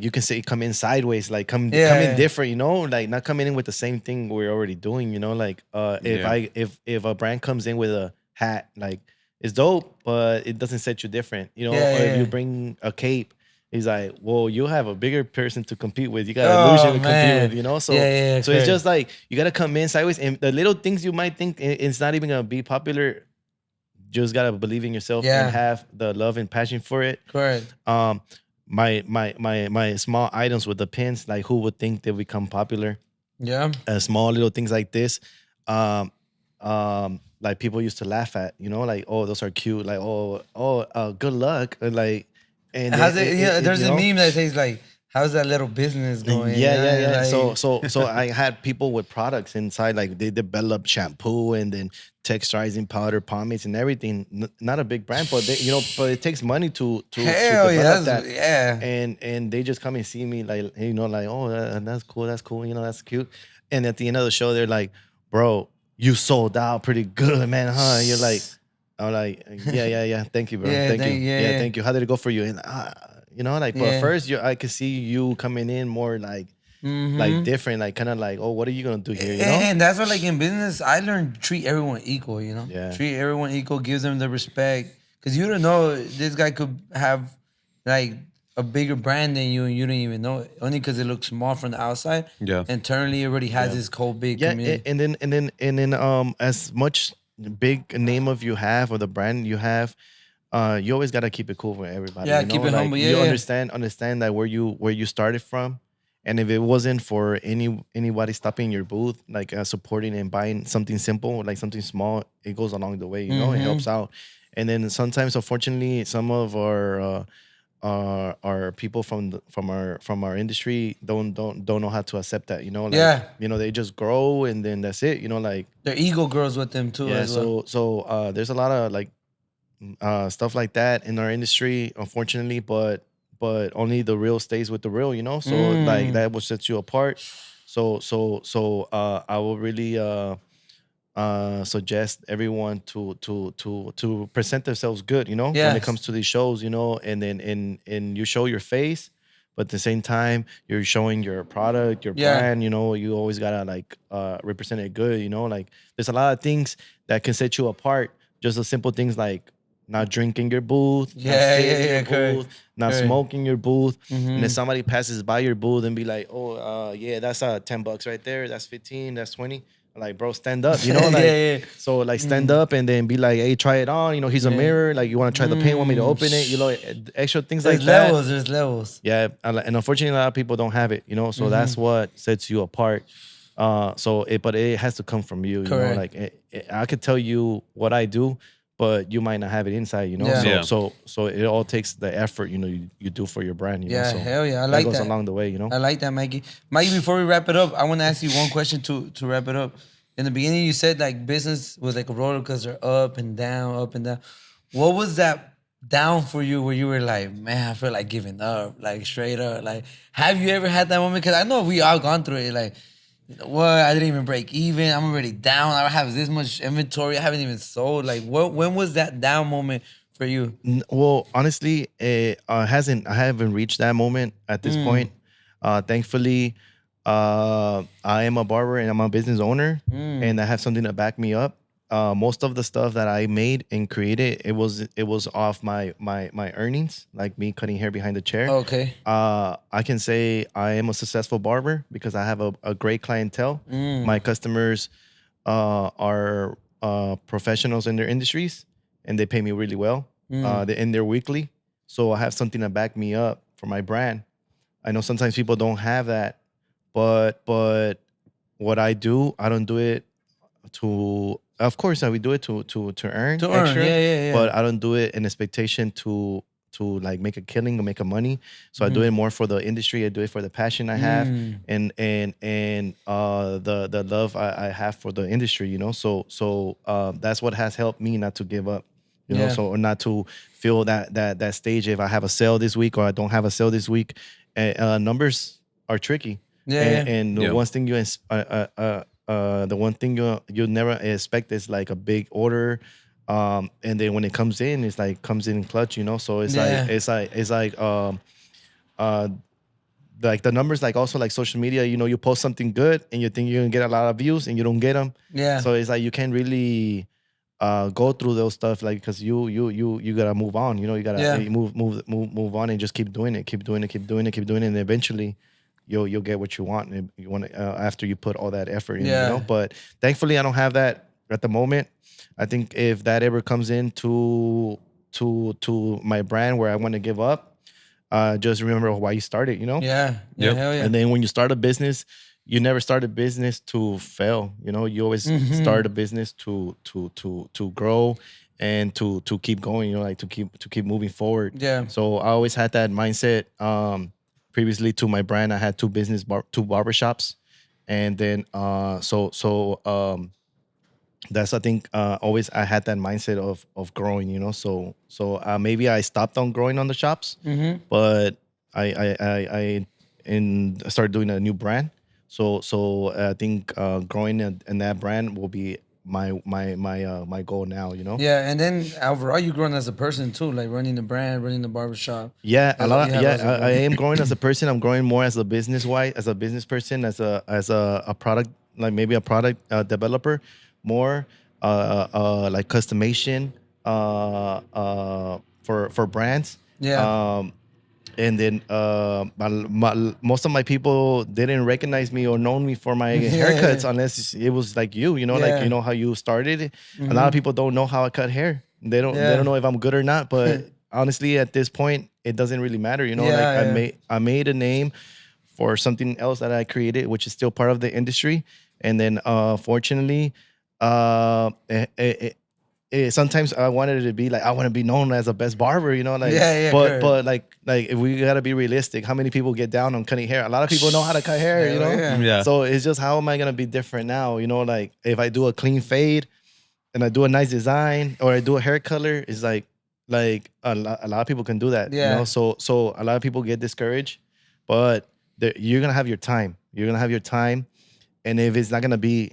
you can say come in sideways, like come in different, you know, like not coming in with the same thing we're already doing, you know, like if a brand comes in with a hat, like it's dope, but it doesn't set you different, you know. Or if you bring a cape, he's like, well, you have a bigger person to compete with, you got Illusion to compete with, you know. So so it's just like you gotta come in sideways, and the little things you might think it's not even gonna be popular, just gotta believe in yourself and have the love and passion for it. Correct. My small items with the pins, like who would think they become popular? Yeah. Small little things like this, like people used to laugh at, you know, like, oh, those are cute, like good luck, like, and there's a meme that says like, how's that little business going? Yeah. Like, so I had people with products inside, like they developed shampoo and then texturizing powder, pomades, and everything. Not a big brand, but but it takes money to develop that. Yeah. And they just come and see me, like, you know, like, oh, that's cool, you know, that's cute. And at the end of the show, they're like, bro, you sold out pretty good, man, huh? And you're like, I'm like, yeah. Thank you, bro. Thank you. How did it go for you? And you know, like, but first, I could see you coming in more like different, like kind of like, oh, what are you gonna do here? You know, and that's what, like in business, I learned treat everyone equal. You know, treat everyone equal, give them the respect, because you don't know this guy could have like a bigger brand than you, and you don't even know it, only because it looks small from the outside. Yeah, internally, it already has this whole big community. And then as much big name of you have or the brand you have. You always gotta keep it cool for everybody. Yeah, you know? keep it humble. You understand that where you started from, and if it wasn't for anybody stopping your booth, like supporting and buying something simple, like something small, it goes along the way. You know, it helps out. And then sometimes, unfortunately, some of our our people from our industry don't know how to accept that. You know, like, Yeah. you know, they just grow and then that's it. You know, like Their ego grows with them too. yeah. as well. So there's a lot of like stuff like that in our industry, unfortunately, but only the real stays with the real. You know, so like that will set you apart. So I will really suggest everyone to present themselves good, you know, when Yes. it comes to these shows, you know, and then and you show your face, but at the same time you're showing your product, your Yeah. brand, you know, you always gotta like represent it good, you know, like there's a lot of things that can set you apart. Just the simple things like not drinking your booth, not Yeah, sitting yeah, in yeah, your correct. booth, not Correct. smoking your booth, and Mhm. then somebody passes by your booth and be like, oh, yeah, that's $10 right there, that's 15, that's 20. Like, bro, stand up, you know, like Yeah. so like stand up and then be like, hey, try it on, you know, here's a Yeah. mirror, like you want to try the paint, want me to open it, you know, extra things There's like that. levels. There's levels. Yeah, and unfortunately, a lot of people don't have it, you know. So that's what sets you apart. But it has to come from you, you know. Correct. Like I could tell you what I do, but you might not have it inside, you know. Yeah. Yeah. So it all takes the effort, you know, you do for your brand, you know. Yeah, So hell yeah, I that like goes that. along the way, you know. I like that, Mikey. Mikey, before we wrap it up, I want to ask you one question to wrap it up. In the beginning, you said like business was like a roller coaster, up and down, up and down. What was that down for you where you were like, man, I feel like giving up, like straight up? Like, have you ever had that moment? Because I know we all gone through it. Like, you know what? I didn't even break even. I'm already down. I don't have this much inventory. I haven't even sold. Like, when was that down moment for you? Well, honestly, I haven't reached that moment at this point. Thankfully, I am a barber and I'm a business owner, and I have something to back me up. Most of the stuff that I made and created, it was off my earnings, like me cutting hair behind the chair. Okay. I can say I am a successful barber because I have a great clientele. My customers are professionals in their industries, and they pay me really well. They in their weekly, so I have something to back me up for my brand. I know sometimes people don't have that, but what I do, I don't do it to. Of course, I would do it to earn To earn, extra, yeah. but I don't do it in expectation to like make a killing or make a money. So I do it more for the industry. I do it for the passion I have and the love I have for the industry. You know, so that's what has helped me not to give up. You know, Yeah. so or not to feel that stage if I have a sale this week or I don't have a sale this week. Numbers are tricky. Yeah, And the Yeah. one thing the one thing you never expect is like a big order, and then when it comes in, it's like comes in clutch, you know. So it's Yeah. like the numbers, like also like social media, you know, you post something good and you think you're gonna get a lot of views and you don't get them. Yeah. So it's like you can't really go through those stuff, like, because you gotta move on, you know. You gotta Yeah. move on and just keep doing it, and eventually you'll get what you want, and you want after you put all that effort in, Yeah. you know. But thankfully I don't have that at the moment. I think if that ever comes into to my brand where I want to give up, just remember why you started, you know. Yeah. Yeah. Yep. Hell yeah. And then when you start a business, you never start a business to fail. You know, you always start a business to grow and to keep going. You know, like to keep moving forward. Yeah. So I always had that mindset. Previously to my brand, I had two barbershops, and then that's, I think, always I had that mindset of growing. You know, so maybe I stopped on growing on the shops, but I started doing a new brand. So I think growing in that brand will be my goal now, you know. Yeah, and then overall, you growing as a person too, like running the brand, running the barbershop. Yeah, That's what you have as a I goal. am growing as a person. I'm growing more as a business person, as a product, like maybe a product developer, more like customization for brands. Yeah. And then most of my people didn't recognize me or know me for my haircuts unless it was like you know, Yeah. like, you know how you started. A lot of people don't know how I cut hair. They don't know if I'm good or not. But honestly, at this point, it doesn't really matter. You know, Yeah, like yeah. I made a name for something else that I created, which is still part of the industry. And then fortunately, sometimes I wanted it to be like I want to be known as the best barber, you know, like Yeah, but correct. like if we gotta be realistic, how many people get down on cutting hair? A lot of people know how to cut hair, you know. Yeah. So it's just how am I gonna be different now? You know, like if I do a clean fade and I do a nice design or I do a hair color, it's like a lot of people can do that. Yeah. You know, so a lot of people get discouraged, but you're gonna have your time. You're gonna have your time, and if it's not gonna be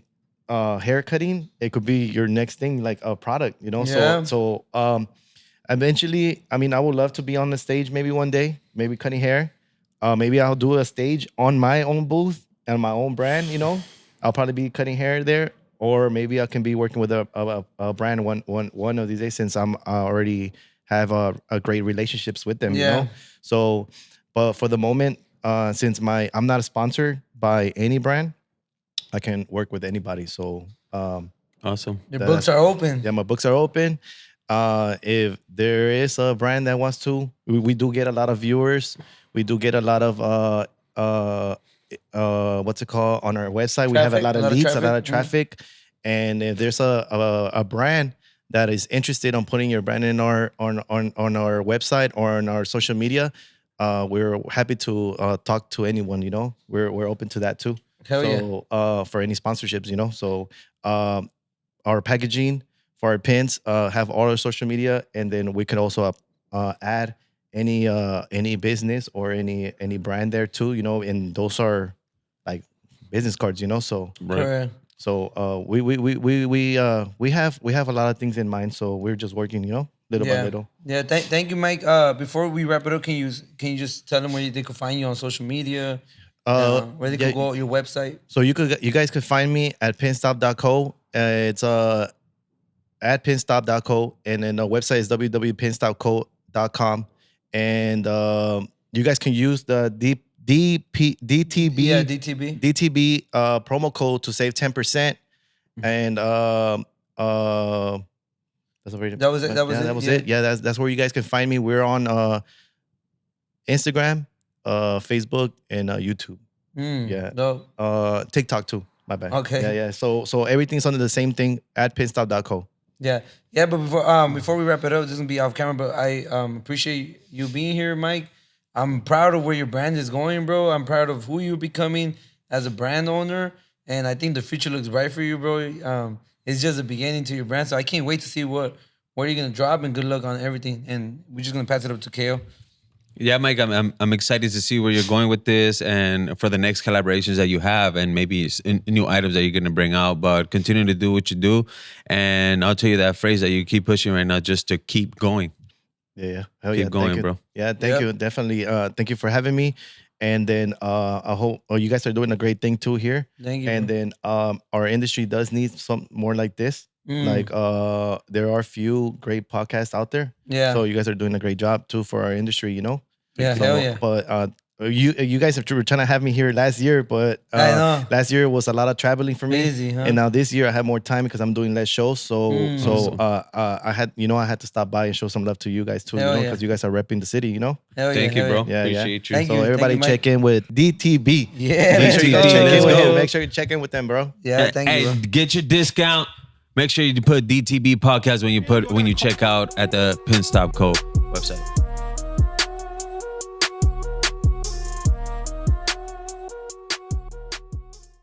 hair cutting, it could be your next thing, like a product, you know. Yeah. So eventually, I mean, I would love to be on the stage maybe one day, maybe cutting hair. Maybe I'll do a stage on my own booth and my own brand, you know. I'll probably be cutting hair there, or maybe I can be working with a brand one of these days, since I already have a great relationships with them, you know. So, but for the moment, since I'm not a sponsor by any brand, I can work with anybody. So Awesome. Your books are open. yeah, my books are open. If there is a brand that wants to, we do get a lot of viewers. We do get a lot of what's it called on our website. We have a lot of leads, a lot of traffic. And if there's a brand that is interested on putting your brand in on our website or on our social media, we're happy to talk to anyone. You know, we're open to that too. Hell For any sponsorships, you know. So our packaging for our pins have all our social media, and then we could also add any business or any brand there too, you know. And those are like business cards, you know. So Correct. so we have a lot of things in mind. So we're just working, you know, little by little. Yeah. Thank you, Mike. Before we wrap it up, can you just tell them where they could find you on social media? Where they could go, your website. So you guys could find me at pinstop.co. It's at pinstop.co, and then the website is www.pinstopco.com. And you guys can use the DTB promo code to save 10%. And that's already, That was it. That was it. Yeah, that's where you guys can find me. We're on Instagram, Facebook, and YouTube. Yeah. Dope. TikTok too. My bad. Okay. Yeah. So everything's under the same thing at pinstop.co. Yeah. But before we wrap it up, this is gonna be off camera. But I appreciate you being here, Mike. I'm proud of where your brand is going, bro. I'm proud of who you're becoming as a brand owner, and I think the future looks bright for you, bro. It's just the beginning to your brand, so I can't wait to see where you're gonna drop. And good luck on everything. And we're just gonna pass it up to KO. Yeah, Mike, I'm excited to see where you're going with this and for the next collaborations that you have and maybe new items that you're going to bring out, but continue to do what you do. And I'll tell you that phrase that you keep pushing right now, just to keep going. Yeah. Keep going, bro. Yeah, thank you. Definitely. Thank you for having me. And then I hope you guys are doing a great thing too here. Thank you. And then our industry does need some more like this. Like there are few great podcasts out there. Yeah. So you guys are doing a great job too for our industry, you know. Yeah, So, hell yeah. But you guys were trying to have me here last year, but I know. last year was a lot of traveling for me. Busy, huh? And now this year I have more time because I'm doing less shows. So I had to stop by and show some love to you guys too, Hell you know, yeah. because you guys are repping the city, you know. Hell Thank you, hell bro. Yeah, Appreciate you. Thank So you. everybody Thank you, check in with DTB. Yeah, Make sure you let's check go. in with Let's him. go. Make sure you check in with them, bro. Yeah, thank you, bro. Get your discount. Make sure you put DTB podcast when you check out at the Pinstop Co website.